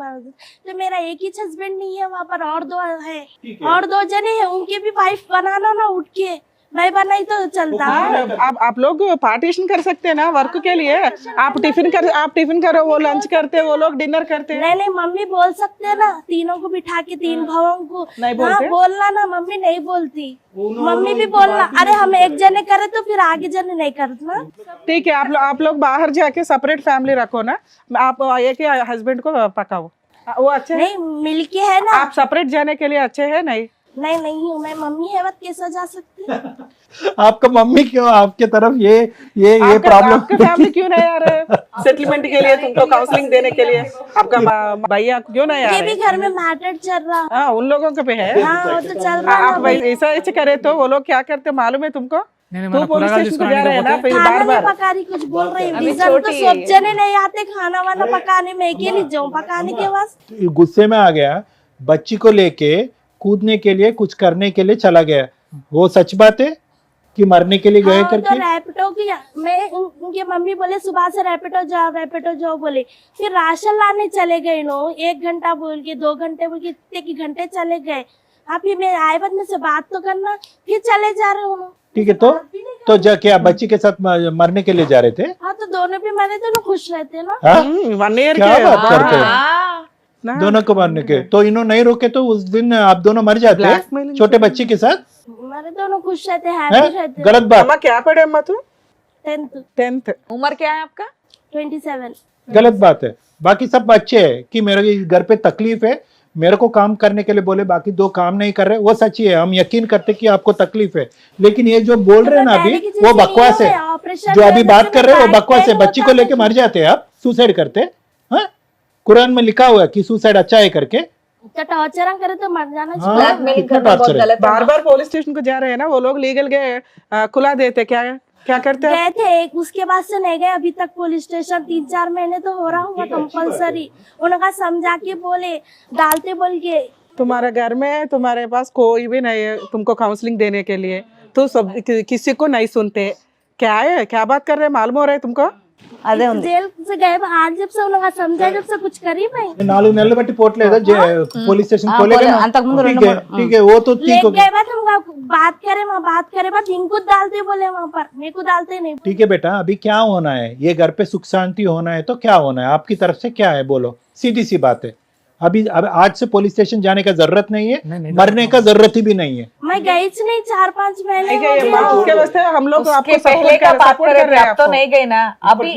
तो मेरा एक ही हस्बैंड नहीं है, वहाँ पर और 2 है, ठीक और 2 जने हैं, उनके भी वाइफ बनाना ना उठ के, मैं बनाई तो चलता है। आप लोग पार्टीशन कर सकते हैं ना वर्क के लिए. आप टिफिन करो, वो लंच करते, वो लोग डिनर करते हैं. नहीं, मम्मी बोल सकते हैं ना, तीनों को बिठा के 3 भावों को। नहीं हाँ, बोलते? बोलना ना, मम्मी नहीं बोलती, मम्मी भी बोलना। अरे हम एक जने करे तो फिर आगे जने नहीं करना। ठीक है, आप लोग बाहर जाके सेपरेट फैमिली रखो ना. आप एक ही हस्बैंड को पकाओ, वो अच्छे हैं. नहीं, मिलके है ना। आप सेपरेट जाने के लिए अच्छे हैं? नहीं हूँ मैं, मम्मी है मत कैसा जा सकती है? आपका मम्मी क्यों आपके तरफ ये प्रॉब्लम? आपका फैमिली क्यों नहीं आ रहे सेटलमेंट के लिए, तुमको काउंसलिंग देने के लिए? आपका भैया क्यों नहीं आ ये भी रहे? घर में मैटर चल रहा। हाँ, उन लोगों के पे है. हाँ, वो तो चल रहा आप है ना। ऐसा करे तो वो लोग क्या करते मालूम है तुमको? नहीं, तू मैंने पुलिस पूरा स्टेशन को जा रहे हैं ना, फिर खाना बार नहीं बार. पका रही, कुछ बोल रही अभी रीजन तो छोटी सब है। जने नहीं आते खाना वाना पकाने में, अकेली जाऊँ पकाने के वास्ते। गुस्से में आ गया, बच्ची को लेके कूदने के लिए, कुछ करने के लिए चला गया. वो सच बात है कि मरने के लिए गए हाँ, तो करके? रैपिडो की मैं उनके मम्मी बोले सुबह से रैपिडो जाओ बोले, फिर राशन लाने चले गए नो, 1 घंटा बोल के 2 घंटे बोल के इतने की घंटे चले गए। हाँ फिर मैं आए बाद में से बात तो करना, फिर चले जा रहे हूँ। ठीक है, तो जाके आप बच्ची के साथ मरने के लिए जा रहे थे? हाँ तो दोनों भी मरे, दोनों खुश रहते ना। हाँ? 1 year क्या के बात करते हैं? ना, दोनों को मारने के, तो इन्होंने नहीं रोके तो उस दिन आप दोनों मर जाते Blackmailing छोटे बच्ची के साथ? मरे दोनों खुश रहते, हैं? हैप्पी रहते। गलत बात, अम्मा क्या पढ़े अम्मा तू? 10th 10th। उम्र क्या है आपका? 27। गलत बात है। बाकी सब अच्छे है कि मेरे घर पे तकलीफ है, मेरे को काम करने के लिए बोले, बाकी 2 काम नहीं कर रहे, वो सच्ची है, हम यकीन करते कि आपको तकलीफ है, लेकिन ये जो बोल रहे हैं ना अभी वो बकवास है। जो अभी बात कर रहे हैं वो बकवास है। बच्ची को लेके मर जाते हैं आप, सुसाइड करते? हाँ, कुरान में लिखा हुआ है कि सुसाइड अच्छा है करके। तो टॉर्चर करे तो मर जाना हाँ, चाहिए। ब्लैकमेलिंग कितना करना बहुत torture है। गलत है। बार बार पुलिस स्टेशन को जा रहे हैं ना वो लोग, लीगल के खुला देते, क्या क्या करते हैं? गए थे एक, उसके बाद से नहीं गए अभी तक पुलिस स्टेशन। 3-4 महीने तो हो रहा होगा कंपलसरी। उनका समझा के बोले, डालते बोल के। तुम्हारे घर में तुम्हारे पास कोई भी नहीं है तुमको काउंसलिंग देने के लिए, तो सब किसी को नहीं सुनते। क्या है, क्या बात कर रहे हैं, मालूम हो रहा है तुमको? అదే ఉంది. जेल से गए आज, जब से उनका समझा, जब से कुछ करी भाई 4 నెలలు బట్టి పోట్లేదా పోలీస్ స్టేషన్ हाँ, खोलेगा ना? अंतकुमुंదు ठीक 2 है, 3 ठीक है, वो तो ले ठीक हो गए बाद हम बात करे, वहाँ बात करे बाद इनको डालते बोले वहाँ पर, मेरे को डालते नहीं। ठीक है बेटा, अभी क्या होना है, ये घर पे सुख शांति होना है तो क्या होना है, आपकी तरफ से क्या है बोलो, सीधी सी बात है। अभी अब आज से पुलिस स्टेशन जाने का जरूरत नहीं है, नहीं, मरने का जरूरत ही भी नहीं है। मैं गई च नहीं 4-5 महीने नहीं हो गए गए। अम्मा, उसके वास्ते हम लोग उसके आपको पहले support का कर- बात support कर कर रहे रहे थे, हैं अब तो आपको। नहीं गए ना अभी।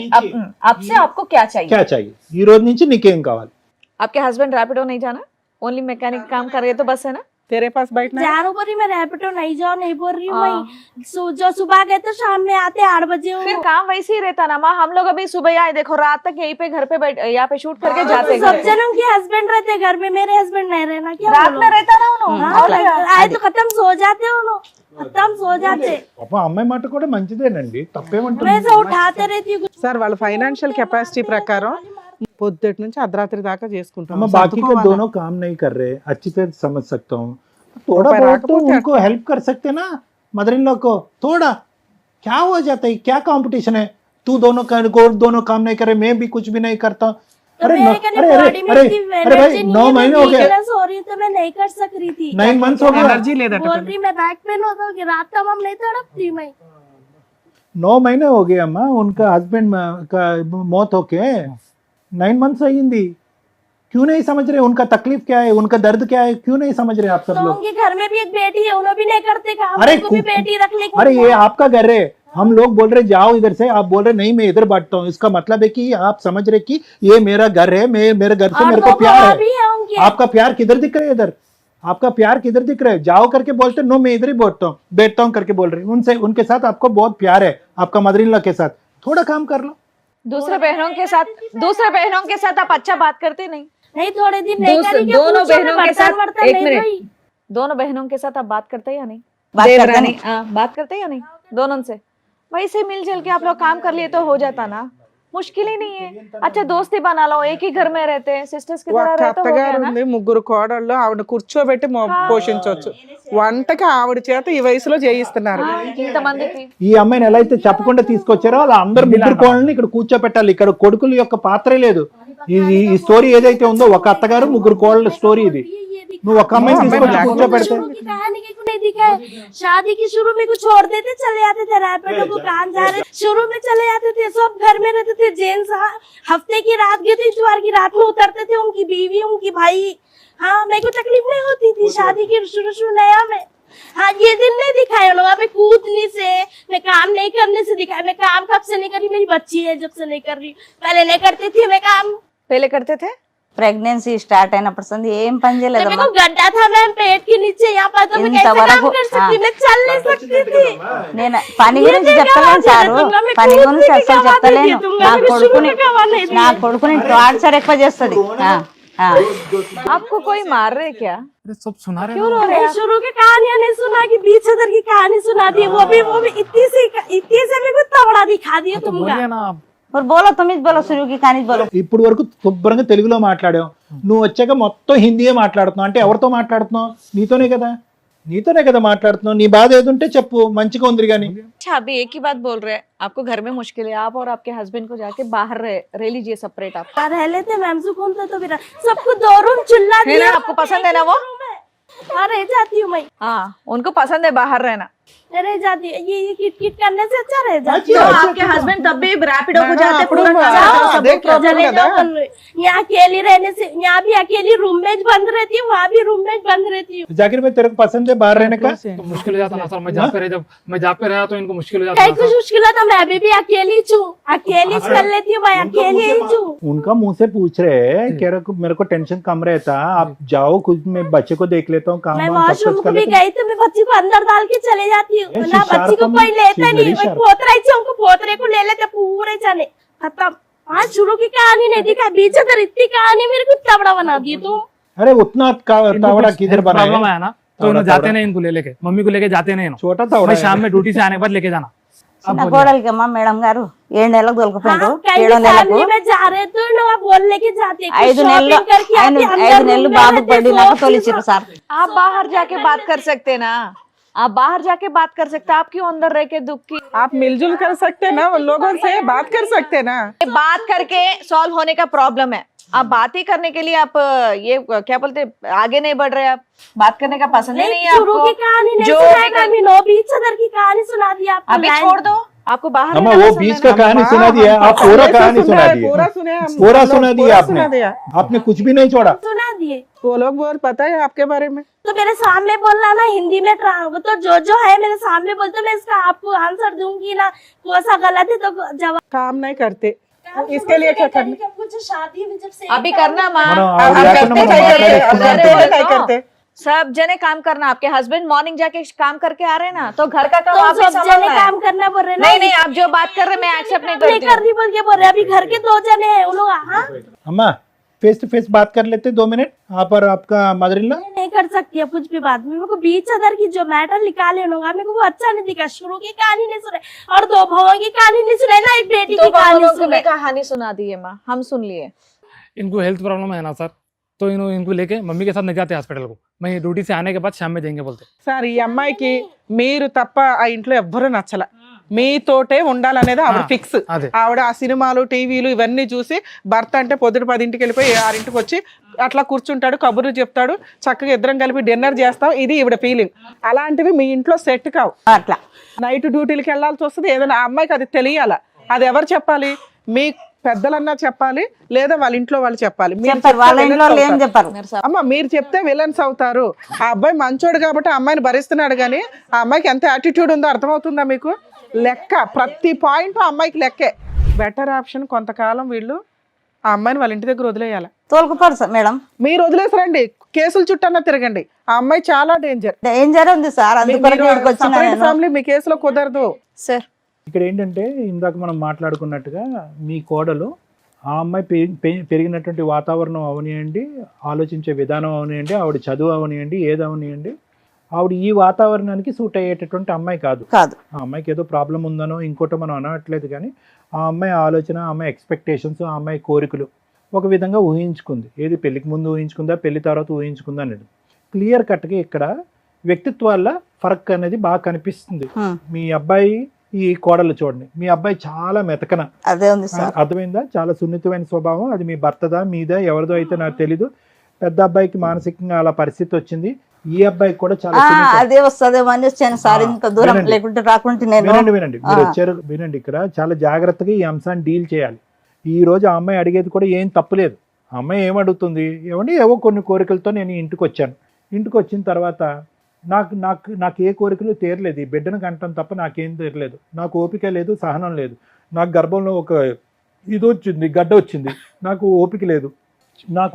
आपसे आपको क्या चाहिए? क्या चाहिए ఈ రోజు నుంచి నీకేం కావాలి? आपके हस्बैंड रैपिडो नहीं जाना, ओनली मैकेनिक काम कर रहे तो बस है ना? तेरे पास बैठना है? जा रहा हूँ, बोली मैं रैपिडो नहीं जाओ, नहीं बोल रही हूँ। हाँ। वही जो सुबह गए तो शाम में आते 8 बजे फिर हूँ। काम वैसे ही रहता ना माँ। हम लोग अभी सुबह आए, देखो रात तक यहीं पे घर पे बैठ, यहाँ पे शूट करके जाते सब घर। जनों के हस्बैंड रहते घर में, मेरे हस्बैंड नहीं रहना क्या रात बोलूं? में रहता ना उन्होंने। हाँ, और क्या? आए तो खत्म सो जाते उन्होंने, खत्म सो जाते। పాప అమ్మాయి మాట కూడా మంచిదేనండి, తప్పేమంటుంది? मैं से उठाते रहती हूँ। సార్ వాళ్ళ ఫైనాన్షియల్ కెపాసిటీ ప్రకారం పొద్దుటి నుంచి అర్ధరాత్రి దాకా हम చేసుకుంటాం। बाकी के दोनों काम नहीं कर रहे, अच्छी तरह समझ सकता हूँ, थोड़ा ऊपर बहुत आके तो पूछते उनको हेल्प कर सकते ना, मदर इन लॉ को थोड़ा। क्या हो जाता है, क्या कंपटीशन है, तू दोनों काम नहीं करे, मैं भी कुछ भी नहीं करता। तो अरे मेरे न- कहने अरे अरे बॉडी में अरे इतनी अरे भाई एनर्जी नहीं 9 है, महीने मैं हो गए, weakness हो रही तो मैं नहीं कर सक रही थी। 9 मंथ्स हो गए, ఎనర్జీ లేదట बोल रही मैं बैक पेन होता कि रात तमाम नहीं तड़पती मैं। 9 महीने हो गए अम्मा, उनका हस्बैंड का मौत होके 9 मंथ्स अयिंदी। क्यों नहीं समझ रहे उनका तकलीफ क्या है, उनका दर्द क्या है, क्यों नहीं समझ रहे आप सब तो लोग? उनके घर में भी एक बेटी है, उन्होंने भी नहीं करते काम, अरे उनको भी बेटी रख ले। अरे ये आपका घर है, हम लोग बोल रहे जाओ इधर से, आप बोल रहे नहीं मैं इधर बांटता हूँ, इसका मतलब है कि आप समझ रहे कि ये मेरा घर है, मेरे घर से और मेरे दो को प्यार गवाह है। भी है उनके। आपका प्यार किधर दिख रहा है इधर, आपका प्यार किधर दिख रहा है? जाओ करके बोलते नो मैं इधर ही बैठता हूँ करके बोल रहे हैं। उनसे उनके साथ आपको बहुत प्यार है, आपका मदर इन लॉ के साथ, थोड़ा काम कर लो। दूसरे बहनों के साथ आप अच्छा बात करते नहीं? नहीं थोड़े दिन नहीं करेंगे, दोनों पूछो, बहनों मैं के साथ बर्तन एक नहीं मिनट, धोई। दोनों बहनों के साथ आप बात करते या नहीं? बात करते देवरानी, नहीं। हाँ, बात करते या नहीं दोनों से? वैसे मिलजुल के आप लोग काम कर लिए तो हो जाता ना, मुश्किल ही नहीं है। अच्छा दोस्ती बना लो, एक ही घर में रहते हैं, सिस्टर्स की तरह ఒక रहते हो गया అత్తగారు ना। ఉంది, 3 కోడళ్ళు, ఆవిడ కూర్చోబెట్టి పోషించవచ్చు. వంటకి ఆవిడ చేత ఈ వయసులో చేయిస్తున్నారు. ఇంతమందికి ఈ అమ్మాయిని ఎలా అయితే చెప్పకుండా తీసుకొచ్చారో వాళ్ళ అందరు ముగ్గురు కోళ్ళని ఇక్కడ కూర్చోపెట్టాలి. ఇక్కడ కొడుకుల యొక్క పాత్రే లేదు. ఈ స్టోరీ ఏదైతే ఉందో ఒక అత్తగారు 3 కోళ్ళ స్టోరీ ఇది. నువ్వు ఒక అమ్మాయిని తీసుకొచ్చి కూర్చోపెడితే शुरू की कहानी की नहीं दिखाए। शादी की शुरू में कुछ छोड़ देते, चले जाते थे रैपिडो को, कहाँ जा रहे, शुरू में चले जाते थे, सब घर में रहते थे। जेंट्स हफ्ते की रात गए थे, इतवार की रात में उतरते थे, उनकी बीवी उनकी भाई। हाँ मेरे को तकलीफ नहीं होती थी शादी की शुरू नया में। हाँ ये दिन नहीं दिखाए लोग, हमें कूदने से, मैं काम नहीं करने से दिखाया। मैं काम कब से नहीं करी, मेरी बच्ची है जब से नहीं कर रही, पहले नहीं करती थी मैं काम। पहले करते थे? ప్రెగ్నెన్సీ స్టార్ట్ అయినప్పుడు సంది ఏం పని जब చేయలేదమ్మా. मेरे को गड्ढा था मैम पेट के नीचे, यहाँ पर तो मैं कैसे काम कर सकती, मैं चल नहीं सकती थी। నేను పని గురించి చెప్తలేను సారు, పని గురించి అసలు చెప్తలేను. నా కొడుకుని టార్చర్ ఎక్కువ చేస్తుంది. आपको कोई मार रहे क्या? अरे सब सुना रहे क्यों हो रो रहे हैं? शुरू की कहानियां नहीं सुना कि 20,000 की कहानी सुना दी, वो भी इतनी से मेरे को तबड़ा दिखा दिया तो तुमका। बोलिए ना आप। మరి బోలో तुम बोलो शुरू की कहानी बोलो. ఇప్పుడు వరకు శుభ్రంగా తెలుగులో మాట్లాడావు, నువ్వు వచ్చాక మొత్తం హిందీయే మాట్లాడుతున్నావు. అంటే ఎవరితో మాట్లాడుతున్నావు? నీతోనే కదా మాట్లాడుతున్నావు. నీ బాధ ఏదుంటే చెప్పు, మంచిగా ఉంది కానీ. अच्छा अभी एक ही बात बोल रहे हैं, आपको घर में मुश्किल है, आप और आपके हस्बैंड को जाके बाहर रह लीजिए सेपरेट। आप रह लेते मैम, सुकून तो फिर सबको 2 रूम चुल्ला है दिया। ना? आपको पसंद है ना वो? हाँ रह जाती हूँ मैं, हाँ उनको पसंद है बाहर रहना। रह जाती हूँ, ये किट करने से अच्छा रह जाती तो हूँ। आपके हस्बैंड तब भी रैपिडो को जाते అప్పుడు पूरा అదే problem चले కదా. जाओ बोल रहे। यहाँ अकेली रहने से, यहाँ भी अकेली रूममेट बंद रहती हूँ, वहाँ भी रूममेट बंद रहती हूँ। जाकिर भाई तेरे को पसंद है बाहर रहने का? तो मुश्किल हो जाता ना सर, मैं जॉब पे रह जब मैं जॉब पे रहा तो इनको मुश्किल हो जाता कहीं ना कुछ सर। मुश्किल है तो मैं अभी भी अकेली हूँ, अकेली कर लेती हूँ, मैं अकेली ही हूँ। उनका मुंह से पूछ रहे हैं कह रहे मेरे को टेंशन कम रहता, आप जाओ खुद, मैं बच्चे को देख लेता हूँ, काम मैं वाम सब वॉशरूम कुछ को कर भी लेता हूँ. गई तो मैं बच्ची को अंदर डाल के चले जाती हूँ, ए, ना she's बच्ची को sharp, कोई लेता she's नहीं, very मैं sharp. पोतरा ही उनको पोतरे को ले लेते पूरे चने खत्म। आज शुरू की कहानी नहीं दिखा, बीच अगर इतनी कहानी मेरे को तबड़ा बना दी तुम। अरे उतना इनको तावड़ा कुछ किधर health problem बनाया? है ना, तो तावड़ा, इन्होंने जाते तावड़ा. नहीं, इनको ले लेके मम्मी को लेके जाते नहीं ना। छोटा तावड़ा मैं है. शाम में ड्यूटी से आने के बाद लेके जाना। अब నా बोलिए। కోడలికి అమ్మా మేడం గారు 7 నెలలకు దొరికిపోయిండ్రు, हाँ, कहीं 7వ నెలకు फैमिली में जा रहे तो ना बोल लेके जाते, कुछ 5 నెలలు shopping करके आते, अंदर 5 room నెలలు में బాబు रहते, పడినాక सोफे తోలిచ్చిర్రు సార్. आप बाहर जाके बात कर सकते ना, आप बाहर जाके बात कर सकते, आप क्यों अंदर रह के दुख की आप मिलजुल कर सकते ना, उन लोगों से बात कर सकते ना. बात करके सॉल्व होने का प्रॉब्लम है। आप बात ही करने के लिए आप ये क्या बोलते आगे नहीं बढ़ रहे, आप बात करने का पसंद ही नहीं है शुरू की आपको। कहानी नहीं जो सुनाई भी ना, मीनो बीच अदर की कहानी सुना दी आपको। अभी लाइन- छोड़ दो, आपको बाहर अम्मा रहना वो पसंद बीच है का ना? कहानी सुना दिया, आप पूरा कहानी सुना है, दिया, पूरा सुने हम, पूरा हम लोग सुना दिया पूरा आपने. सुना दिया. आपने कुछ भी नहीं छोड़ा. सुना दिए वो लोग बोल पता है आपके बारे में. तो मेरे सामने बोलना ना, हिंदी में वो तो जो है मेरे सामने बोलते, मैं इसका आपको आंसर दूंगी ना, कौन सा गलत है तो जवाब। काम नहीं करते, इसके लिए क्या करना? कुछ शादी में जब से अभी करना माँ, మనం अब ఆవిడ करते లేకుండా మనం क्या करते? अब మాట్లాడేస్తున్నాం करते అంటే. क्या करते? सब जने काम करना। आपके हस्बैंड मॉर्निंग जाके काम करके आ रहे हैं ना, तो घर का काम तुम आप भी सब जने संभालना है। काम करना बोल रहे ना, नहीं नहीं, आप जो बात कर रहे हैं मैं एक्सेप्ट नहीं नहीं करती कर हूँ। रही बोल के बोल रहे, अभी घर के 2 जने हैं, उन लोग हाँ अम्मा फेस टू फेस बात कर लेते 2 मिनट, आप और आपका मदर इन लॉ. नहीं कर सकती है कुछ भी बात। मेरे को बीच अदर की जो मैटर निकाले लोग, मेरे को वो अच्छा नहीं दिखा। शुरू की कहानी नहीं सुने और 2 भावों की कहानी नहीं सुने ना, एक बेटी तो की कहानी को भी सुने। कहानी सुना दी है माँ, हम सुन लिए। इनको हेल्थ प्रॉब्लम है ना सर, तो इनको लेके मम्मी के साथ नहीं जाते हॉस्पिटल को। मैं ड्यूटी से आने के बाद शाम में जाएंगे बोलते। సార్ ఈ అమ్మాయికి మీరు తప్ప ఆ ఇంట్లో ఎవ్వరూ నచ్చల, మీతోటే ఉండాలనేది ఆవిడ ఫిక్స్. అదే. ఆవిడ ఆ సినిమాలు టీవీలు ఇవన్నీ చూసి భర్త అంటే పొద్దుట 10ంటికి వెళ్ళిపోయి 6ంటికి వచ్చి అట్లా కూర్చుంటాడు, కబుర్లు చెప్తాడు, చక్కగా ఇద్దరం కలిపి డిన్నర్ చేస్తాం, ఇది ఈవిడ ఫీలింగ్. అలాంటివి మీ ఇంట్లో సెట్ కావు. అట్లా నైట్ డ్యూటీలకి వెళ్ళాల్సి వస్తుంది, ఏదైనా ఆ అమ్మాయికి అది తెలియాల. అది ఎవరు చెప్పాలి? మీ పెద్దలన్నా చెప్పాలి, లేదా వాళ్ళ ఇంట్లో వాళ్ళు చెప్పాలి. మీరు చెప్తారు, వాళ్ళ చెప్తే ఇంట్లో వాళ్ళు ఏం villains చెప్పారు. అవుతారు. అమ్మ మీరు చెప్తే విలన్స్ అవుతారు. ఆ అబ్బాయి మంచోడు కాబట్టి ఆ అమ్మాయిని భరిస్తున్నాడు, కానీ ఆ అమ్మాయికి ఎంత యాటిట్యూడ్ ఉందో అర్థమవుతుందా మీకు? లెక్క, ప్రతి పాయింట్ ఆ అమ్మాయికి లెక్కే. బెటర్ ఆప్షన్ కొంతకాలం వీళ్ళు ఆ అమ్మాయిని వాళ్ళ ఇంటి దగ్గర వదిలేయాలి. తోలుకుపోరు సార్ మేడం. మీరు వదిలేసరండి, కేసులు చుట్టన్నా తిరగండి. ఆ అమ్మాయి చాలా డేంజర్. డేంజర్ ఉంది సార్, అందుకొరకు ఇక్కడికి వచ్చిన నేను. ఫ్యామిలీ మీ కేసులో కుదరదు. सर ఇక్కడ ఏంటంటే ఇందాక మనం మాట్లాడుకున్నట్టుగా మీ కోడలు ఆ అమ్మాయి పెరిగినటువంటి వాతావరణం అవనియండి, ఆలోచించే విధానం అవనియండి, ఆవిడ చదువు అవనియండి, ఏది అవనియండి, ఆవిడ ఈ వాతావరణానికి సూట్ అయ్యేటటువంటి అమ్మాయి కాదు. కాదు, ఆ అమ్మాయికి ఏదో ప్రాబ్లం ఉందనో ఇంకోటో మనం అనట్లేదు, కానీ ఆ అమ్మాయి ఆలోచన, ఆ అమ్మాయి ఎక్స్పెక్టేషన్స్, ఆ అమ్మాయి కోరికలు ఒక విధంగా ఊహించుకుంది. ఏది పెళ్లికి ముందు ఊహించుకుందా, పెళ్లి తర్వాత ఊహించుకుందా అనేది క్లియర్ కట్గా ఇక్కడ వ్యక్తిత్వాల ఫరక్ అనేది బాగా కనిపిస్తుంది. మీ అబ్బాయి ఈ కోడలు చూడండి, మీ అబ్బాయి చాలా మెతకన, అదే ఉంది సార్. అర్థమైందా? చాలా సున్నితమైన స్వభావం. అది మీ భర్తదా మీదా ఎవరిదో అయితే నాకు తెలీదు. పెద్ద అబ్బాయికి మానసికంగా అలా పరిస్థితి వచ్చింది, ఈ అబ్బాయికి కూడా చాలా సున్నితం. అదే వస్తుందేమో అని వచ్చాను సార్, ఇంత దూరం వినండి. లేకుంటే రాకుంటే నేను. వినండి మీరు వచ్చారు, వినండి. ఇక్కడ చాలా జాగ్రత్తగా ఈ అంశాన్ని డీల్ చేయాలి. ఈ రోజు ఆ అమ్మాయి అడిగేది కూడా ఏం తప్పులేదు. ఆ అమ్మాయి ఏమడుగుతుంది, ఏమండి ఏవో కొన్ని కోరికలతో నేను ఇంటికి వచ్చాను, ఇంటికి వచ్చిన తర్వాత నాకు నాకు నాకు ఏ కోరికలు తీరలేదు, ఈ బిడ్డను కంటం తప్ప నాకేం తీరలేదు, నాకు ఓపిక లేదు, సహనం లేదు, నాకు గర్భంలో ఒక ఇది వచ్చింది, గడ్డ వచ్చింది, నాకు ఓపిక లేదు, నాకు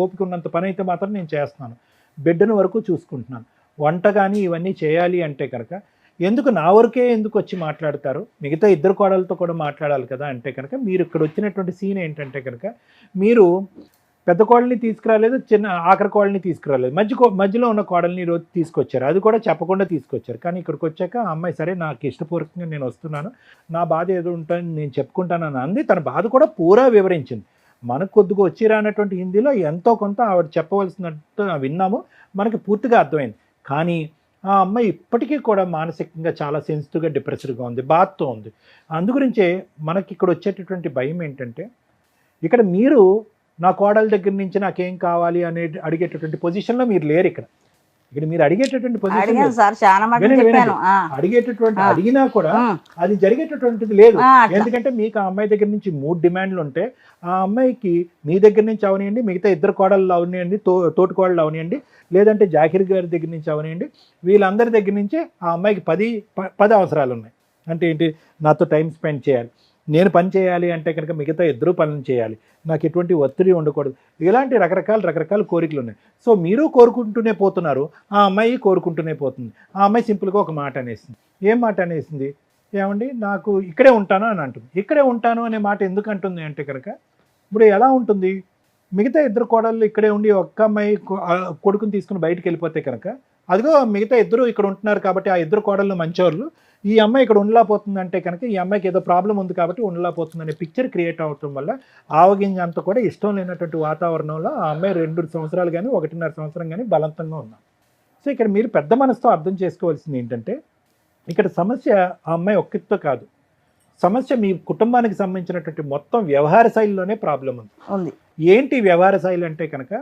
ఓపిక ఉన్నంత పని అయితే మాత్రం నేను చేస్తున్నాను, బిడ్డను వరకు చూసుకుంటున్నాను, వంట కానీ ఇవన్నీ చేయాలి అంటే కనుక ఎందుకు నా వరకే ఎందుకు వచ్చి మాట్లాడతారు, మిగతా 2 కోడలతో కూడా మాట్లాడాలి కదా అంటే కనుక మీరు ఇక్కడ వచ్చినటువంటి సీన్ ఏంటంటే కనుక మీరు పెద్ద కోడల్ని తీసుకురాలేదు, చిన్న ఆఖరి కోడల్ని తీసుకురాలేదు, మధ్యలో ఉన్న కోడల్ని ఈరోజు తీసుకొచ్చారు, అది కూడా చెప్పకుండా తీసుకొచ్చారు. కానీ ఇక్కడికి వచ్చాక ఆ అమ్మాయి సరే నాకు ఇష్టపూర్వకంగా నేను వస్తున్నాను, నా బాధ ఏదో ఉంటాను నేను చెప్పుకుంటానని అంది. తన బాధ కూడా పూరా వివరించింది. మనకు కొద్దిగా వచ్చి రానటువంటి హిందీలో ఎంతో కొంత ఆవిడ చెప్పవలసినట్టు విన్నాము, మనకి పూర్తిగా అర్థమైంది. కానీ ఆ అమ్మాయి ఇప్పటికీ కూడా మానసికంగా చాలా సెన్సిటివ్గా, డిప్రెస్డ్గా ఉంది, బాధతో ఉంది. అందుగురించే మనకి ఇక్కడ వచ్చేటటువంటి భయం ఏంటంటే ఇక్కడ మీరు నా కోడల దగ్గర నుంచి నాకేం కావాలి అనే అడిగేటటువంటి పొజిషన్లో మీరు లేరు ఇక్కడ. ఇక్కడ మీరు అడిగేటటువంటి పొజిషన్ అడిగాను సార్, చాలా మటుకు వినండి, చెప్పాను. అడిగేటటువంటి ఆ. అడిగినా కూడా ఆ. అది జరిగేటటువంటిది లేదు. అట్లా. ఎందుకంటే మీకు ఆ అమ్మాయి దగ్గర నుంచి 3 డిమాండ్లు ఉంటే ఆ అమ్మాయికి మీ దగ్గర నుంచి అవనియండి, మిగతా 2 కోడళ్ళు అవనియండి, తోటి కోడళ్ళు అవనియండి, లేదంటే జాకిర్ గారి దగ్గర నుంచి అవనియండి, వీళ్ళందరి దగ్గర నుంచి ఆ అమ్మాయికి 10 అవసరాలు ఉన్నాయి. అంటే ఏంటి, నాతో టైం స్పెండ్ చేయాలి, నేను పని చేయాలి అంటే కనుక మిగతా 2 పనులు చేయాలి, నాకు ఎటువంటి ఒత్తిడి ఉండకూడదు, ఇలాంటి రకరకాల కోరికలు ఉన్నాయి. సో మీరు కోరుకుంటూనే పోతున్నారు, ఆ అమ్మాయి కోరుకుంటూనే పోతుంది. ఆ అమ్మాయి సింపుల్గా ఒక మాట అనేసింది. ఏం మాట అనేసింది? ఏమండి నాకు ఇక్కడే ఉంటాను అని అంటుంది. ఇక్కడే ఉంటాను అనే మాట ఎందుకు అంటుంది అంటే కనుక, ఇప్పుడు ఎలా ఉంటుంది, మిగతా 2 కోడళ్ళు ఇక్కడే ఉండి ఒక్క అమ్మాయి కొడుకుని తీసుకుని బయటికి వెళ్ళిపోతే కనుక, అదిగో మిగతా 2 ఇక్కడ ఉంటున్నారు కాబట్టి ఆ 2 కోడళ్ళు మంచోళ్ళు, ఈ అమ్మాయి ఇక్కడ ఉండలేకపోతుంది అంటే కనుక ఈ అమ్మాయికి ఏదో ప్రాబ్లం ఉంది కాబట్టి ఉండలేకపోతుంది అనే పిక్చర్ క్రియేట్ అవటం వల్ల ఆవగింజ అంతా కూడా ఇష్టం లేనటువంటి వాతావరణంలో ఆ అమ్మాయి 2 సంవత్సరాలు కానీ 1.5 సంవత్సరం కానీ బలవంతంగా ఉన్నాం. సో ఇక్కడ మీరు పెద్ద మనసుతో అర్థం చేసుకోవాల్సింది ఏంటంటే, ఇక్కడ సమస్య ఆ అమ్మాయి ఒక్కటితో కాదు, సమస్య మీ కుటుంబానికి సంబంధించినటువంటి మొత్తం వ్యవహార శైలిలోనే ప్రాబ్లం ఉంది. ఏంటి వ్యవహార శైలి అంటే కనుక,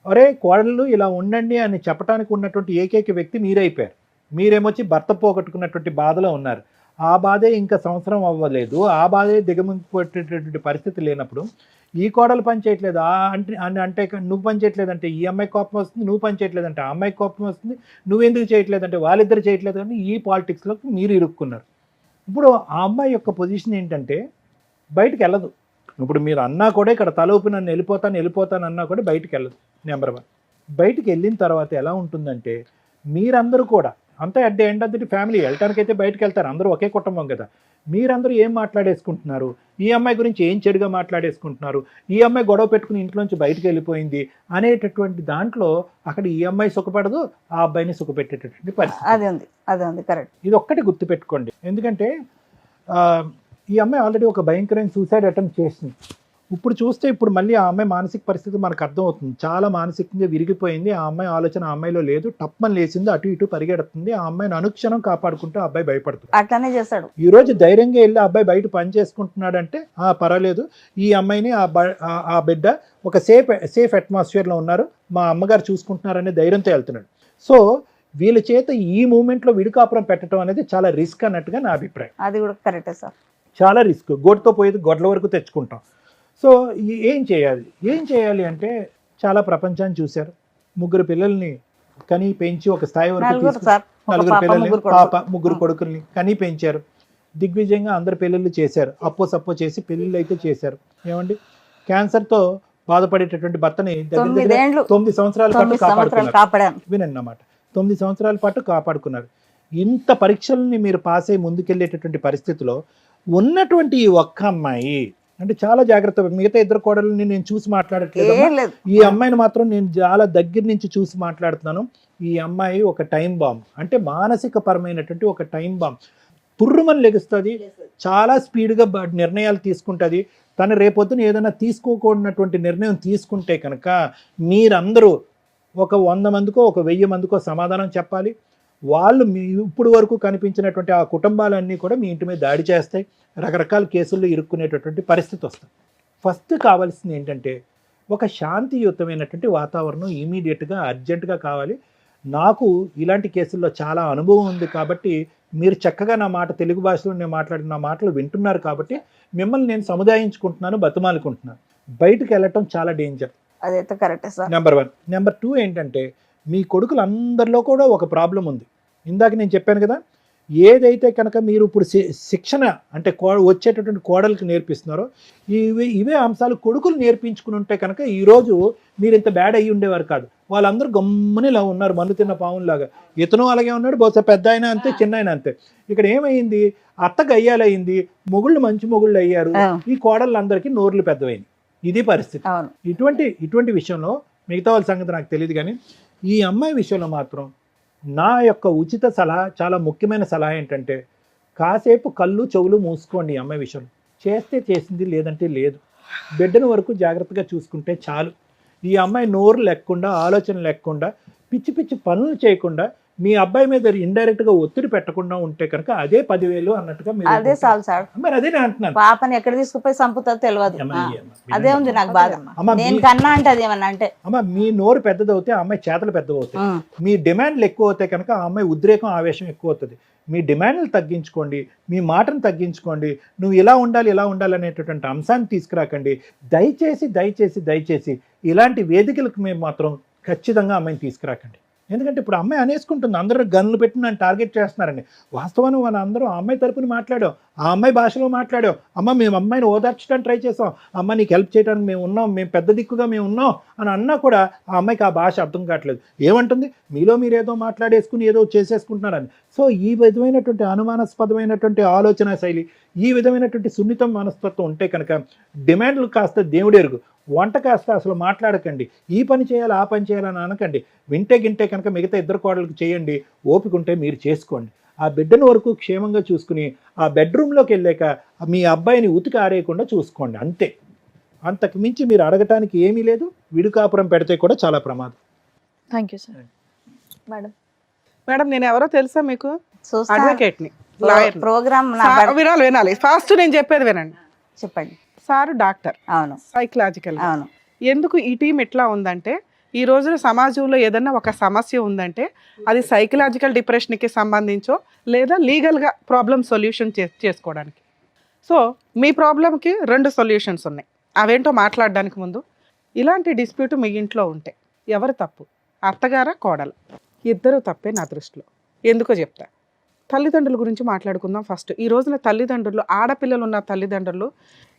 అరే కోడళ్ళు ఇలా ఉండండి అని చెప్పడానికి ఉన్నటువంటి ఏకైక వ్యక్తి మీరైపోయారు. మీరేమొచ్చి భర్త పోగొట్టుకున్నటువంటి బాధలో ఉన్నారు. ఆ బాధే ఇంకా సంవత్సరం అవ్వలేదు, ఆ బాధే దిగమింగిపోయేటటువంటి పరిస్థితి లేనప్పుడు ఈ కోడలు పని చేయట్లేదు అంటే నువ్వు పని చేయట్లేదు అంటే ఈ అమ్మాయి కోపం వస్తుంది, నువ్వు పని చేయట్లేదు అంటే ఆ అమ్మాయి కోపం వస్తుంది, నువ్వెందుకు చేయట్లేదు అంటే వాళ్ళిద్దరు చేయట్లేదు అని ఈ పాలిటిక్స్లోకి మీరు ఇరుక్కున్నారు. ఇప్పుడు ఆ అమ్మాయి యొక్క పొజిషన్ ఏంటంటే బయటికి వెళ్ళదు. ఇప్పుడు మీరు అన్నా కూడా ఇక్కడ తలూపి నన్ను వెళ్ళిపోతాను అన్నా కూడా బయటికి వెళ్ళదు. నెంబర్ 1. బయటికి వెళ్ళిన తర్వాత ఎలా ఉంటుందంటే, మీరందరూ కూడా అంతా at the end of the family, వెళ్ళటానికైతే బయటకు వెళ్తారు, అందరూ ఒకే కుటుంబం కదా, మీరందరూ ఏం మాట్లాడేసుకుంటున్నారు, ఈ అమ్మాయి గురించి ఏం చెడుగా మాట్లాడేసుకుంటున్నారు, ఈ అమ్మాయి గొడవ పెట్టుకుని ఇంట్లోంచి బయటకు వెళ్ళిపోయింది అనేటటువంటి దాంట్లో అక్కడ ఈ అమ్మాయి సుఖపడదు, ఆ అబ్బాయిని సుఖపెట్టేటటువంటి పరిస్థితి. అది ఉంది కరెక్ట్. ఇది ఒక్కటి గుర్తుపెట్టుకోండి. ఎందుకంటే ఈ అమ్మాయి ఆల్రెడీ ఒక భయంకరమైన సూసైడ్ అటెంప్ట్ చేసింది. ఇప్పుడు చూస్తే ఇప్పుడు మళ్ళీ ఆ అమ్మాయి మానసిక పరిస్థితి మనకు అర్థమవుతుంది. చాలా మానసికంగా విరిగిపోయింది. ఆ అమ్మాయి ఆలోచన ఆ అమ్మాయిలో లేదు, టప్మని లేచింది, అటు ఇటు పరిగెడుతుంది. ఆ అమ్మాయిని అనుక్షణం కాపాడుకుంటూ ఆ అబ్బాయి భయపడుతుంది. అట్లానే చేస్తాడు. ఈ రోజు ధైర్యంగా వెళ్ళి ఆ అబ్బాయి బయట పని చేసుకుంటున్నాడంటే పర్వాలేదు, ఈ అమ్మాయిని ఆ బిడ్డ ఒక సేఫ్ అట్మాస్ఫియర్లో ఉన్నారు, మా అమ్మగారు చూసుకుంటున్నారనే ధైర్యంతో వెళ్తున్నాడు. సో వీళ్ళ చేత ఈ మూమెంట్లో విడికాపురం పెట్టడం అనేది చాలా రిస్క్ అన్నట్టుగా నా అభిప్రాయం. అది కూడా కరెక్టే సార్, చాలా రిస్క్. గోటుతో పోయేది గొడ్ల వరకు తెచ్చుకుంటాం. సో ఏం చేయాలి అంటే, చాలా ప్రపంచాన్ని చూశారు, 3 పిల్లల్ని కని పెంచి ఒక స్థాయి వరకు 4 పిల్లల్ని, పాప 3 కొడుకుల్ని కని పెంచారు. దిగ్విజయంగా అందరు పెళ్ళిళ్ళు చేశారు, అప్పో చేసి పెళ్ళిళ్ళు అయితే చేశారు. ఏమండి, క్యాన్సర్తో బాధపడేటటువంటి భర్తని 9 సంవత్సరాల పాటు కాపాడుకున్నారు. వినండి అన్నమాట, 9 సంవత్సరాల పాటు కాపాడుకున్నారు. ఇంత పరీక్షల్ని మీరు పాస్ అయ్యి ముందుకెళ్ళేటటువంటి పరిస్థితిలో ఉన్నటువంటి ఈ ఒక్క అమ్మాయి అంటే చాలా జాగ్రత్త. మిగతా 2 కోడళ్ళని నేను చూసి మాట్లాడట్లేదు, ఈ అమ్మాయిని మాత్రం నేను చాలా దగ్గర నుంచి చూసి మాట్లాడుతున్నాను. ఈ అమ్మాయి ఒక టైం బాంబ్, అంటే మానసిక పరమైనటువంటి ఒక టైం బాంబ్. పుర్రుమని లెగుస్తుంది, చాలా స్పీడ్గా నిర్ణయాలు తీసుకుంటుంది. తను రేపొద్దున ఏదైనా తీసుకోకూడనటువంటి నిర్ణయం తీసుకుంటే కనుక మీరందరూ ఒక 100 మందికో ఒక 1000 మందికో సమాధానం చెప్పాలి. వాళ్ళు మీ ఇప్పుడు వరకు కనిపించినటువంటి ఆ కుటుంబాలన్నీ కూడా మీ ఇంటి మీద దాడి చేస్తాయి, రకరకాల కేసుల్లో ఇరుక్కునేటటువంటి పరిస్థితి వస్తుంది. ఫస్ట్ కావాల్సింది ఏంటంటే, ఒక శాంతియుతమైనటువంటి వాతావరణం ఇమీడియట్గా అర్జెంటుగా కావాలి. నాకు ఇలాంటి కేసుల్లో చాలా అనుభవం ఉంది కాబట్టి మీరు చక్కగా నా మాట తెలుగు భాషలో నేను మాట్లాడిన నా మాటలు వింటున్నారు కాబట్టి మిమ్మల్ని నేను సముదాయించుకుంటున్నాను, బతిమాలుకుంటున్నాను. బయటకు వెళ్ళటం చాలా డేంజర్. అదైతే కరెక్టే సార్. నెంబర్ 1. నెంబర్ 2 ఏంటంటే, మీ కొడుకులందరిలో కూడా ఒక ప్రాబ్లం ఉంది. ఇందాక నేను చెప్పాను కదా, ఏదైతే కనుక మీరు ఇప్పుడు శిక్షణ అంటే వచ్చేటటువంటి కోడలికి నేర్పిస్తున్నారో ఇవే అంశాలు కొడుకులు నేర్పించుకుని ఉంటే కనుక ఈరోజు మీరు ఇంత బ్యాడ్ అయ్యి ఉండేవారు కాదు. వాళ్ళందరూ గమ్ముని ఇలా ఉన్నారు, మన్ను తిన్న పావులాగా. ఇతను అలాగే ఉన్నాడు, బహుశా పెద్ద అయినా అంతే, చిన్న అయినా అంతే. ఇక్కడ ఏమైంది, అత్త గయ్యాలయ్యింది, మొగుళ్ళు మంచి మొగుళ్ళు అయ్యారు, ఈ కోడళ్ళందరికీ నోర్లు పెద్దవైంది. ఇది పరిస్థితి. ఇటువంటి విషయంలో మిగతా వాళ్ళ సంగతి నాకు తెలియదు, కానీ ఈ అమ్మాయి విషయంలో మాత్రం నా యొక్క ఉచిత సలహా, చాలా ముఖ్యమైన సలహా ఏంటంటే, కాసేపు కళ్ళు చెవులు మూసుకోండి. ఈ అమ్మాయి విషయంలో చేస్తే చేసింది, లేదంటే లేదు. బిడ్డను వరకు జాగ్రత్తగా చూసుకుంటే చాలు. ఈ అమ్మాయి నోరు లేకుండా, ఆలోచన లేకుండా, పిచ్చి పిచ్చి పనులు చేయకుండా మీ అబ్బాయి మీద ఇండైరెక్ట్ గా ఒత్తిడి పెట్టకుండా ఉంటే కనుక అదే 10,000 అన్నట్టుగా మీరు అదే చాలు సార్. మరి అదే నేను అంటున్నాను. పాపని ఎక్కడ తీసుకుపోయి చంపుతుందో తెలియదు. అమ్మ, అదే ఉంది నాకు బాధ. అమ్మ, నేను కన్నా అంటే అది ఏమన్నా అంటే అమ్మ మీ నోరు పెద్దదవుతే ఆ అమ్మాయి చేతలు పెద్దవవుతాయి. ఉం. మీ డిమాండ్లు ఎక్కువ అవుతాయి కనుక ఆ అమ్మాయి ఉద్రేకం ఆవేశం ఎక్కువ అవుతుంది. మీ డిమాండ్లు తగ్గించుకోండి, మీ మాటను తగ్గించుకోండి, నువ్వు ఇలా ఉండాలి అనేటటువంటి అంశాన్ని తీసుకురాకండి. దయచేసి దయచేసి దయచేసి ఇలాంటి వేదికలకు మేము మాత్రం ఖచ్చితంగా అమ్మాయిని తీసుకురాకండి. ఎందుకంటే ఇప్పుడు అమ్మాయి అనేసుకుంటుంది, అందరూ గన్నులు పెట్టి నన్ను టార్గెట్ చేస్తున్నారండి. వాస్తవానికి మన అందరూ ఆ అమ్మాయి తరపున మాట్లాడాం, ఆ అమ్మాయి భాషలో మాట్లాడాం. అమ్మ మేము అమ్మాయిని ఓదార్చడానికి ట్రై చేసాం, అమ్మ నీకు హెల్ప్ చేయడానికి మేము ఉన్నాం, మేము పెద్ద దిక్కుగా మేము ఉన్నాం అని అన్నా కూడా ఆ అమ్మాయికి ఆ భాష అర్థం కావట్లేదు. ఏమంటుంది, మీలో మీరు ఏదో మాట్లాడేసుకుని ఏదో చేసేసుకుంటున్నారని. సో ఈ విధమైనటువంటి అనుమానాస్పదమైనటువంటి ఆలోచన శైలి, ఈ విధమైనటువంటి సున్నితం మనస్తత్వం ఉంటే కనుక డిమాండ్లు కాస్త దేవుడెరుగు, వంట కాస్త అసలు మాట్లాడకండి. ఈ పని చేయాలి ఆ పని చేయాలని అనకండి. వింటే గింటే కనుక మిగతా ఇద్దరు కోడలకు చేయండి, ఓపిక ఉంటే మీరు చేసుకోండి. ఆ బిడ్డను వరకు క్షేమంగా చూసుకుని ఆ బెడ్రూమ్లోకి వెళ్ళాక మీ అబ్బాయిని ఉతికి ఆరేయకుండా చూసుకోండి, అంతే. అంతకు మించి మీరు అడగటానికి ఏమీ లేదు. విడుకాపురం పెడితే కూడా చాలా ప్రమాదం. Thank you sir. Madam madam నేను ఎవరో తెలుసా మీకు? చూస్తా. అడ్వకేట్ ని, లాయర్ ని. ప్రోగ్రామ్ వినాలి ఫాస్ట్, నేను చెప్పేది వినండి. చెప్పండి. సార్ డాక్టర్, అవును సైకలాజికల్. అవును. ఎందుకు ఈ టీం ఎట్లా ఉందంటే, ఈ రోజున సమాజంలో ఏదన్నా ఒక సమస్య ఉందంటే అది సైకలాజికల్ డిప్రెషన్కి సంబంధించో లేదా లీగల్గా ప్రాబ్లమ్ సొల్యూషన్ చేసుకోవడానికి. సో మీ ప్రాబ్లంకి 2 సొల్యూషన్స్ ఉన్నాయి. అవేంటో మాట్లాడడానికి ముందు, ఇలాంటి డిస్ప్యూట్ మీ ఇంట్లో ఉంటే ఎవరు తప్పు, అత్తగారా కోడలు? ఇద్దరు తప్పే నా దృష్టిలో. ఎందుకో చెప్తా. తల్లిదండ్రుల గురించి మాట్లాడుకుందాం ఫస్ట్. ఈ రోజున తల్లిదండ్రులు, ఆడపిల్లలు ఉన్న తల్లిదండ్రులు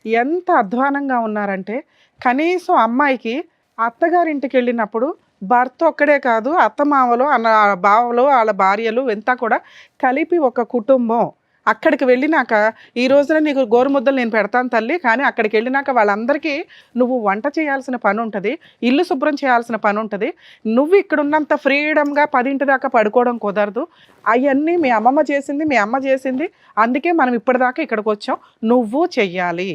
ఎంత అధ్వానంగా ఉన్నారంటే, కనీసం అమ్మాయికి అత్తగారింటికి వెళ్ళినప్పుడు భర్త ఒక్కడే కాదు, అత్తమామలు అన్న బావలు వాళ్ళ భార్యలు ఎంత కూడా కలిపి ఒక కుటుంబం. అక్కడికి వెళ్ళినాక ఈ రోజున నీకు గోరుముద్దలు నేను పెడతాను తల్లి, కానీ అక్కడికి వెళ్ళినాక వాళ్ళందరికీ నువ్వు వంట చేయాల్సిన పని ఉంటుంది, ఇల్లు శుభ్రం చేయాల్సిన పని ఉంటుంది. నువ్వు ఇక్కడ ఉన్నంత ఫ్రీడమ్గా 10 దాకా పడుకోవడం కుదరదు. అవన్నీ మీ అమ్మమ్మ చేసింది, మీ అమ్మ చేసింది, అందుకే మనం ఇప్పటిదాకా ఇక్కడికి వచ్చాం, నువ్వు చెయ్యాలి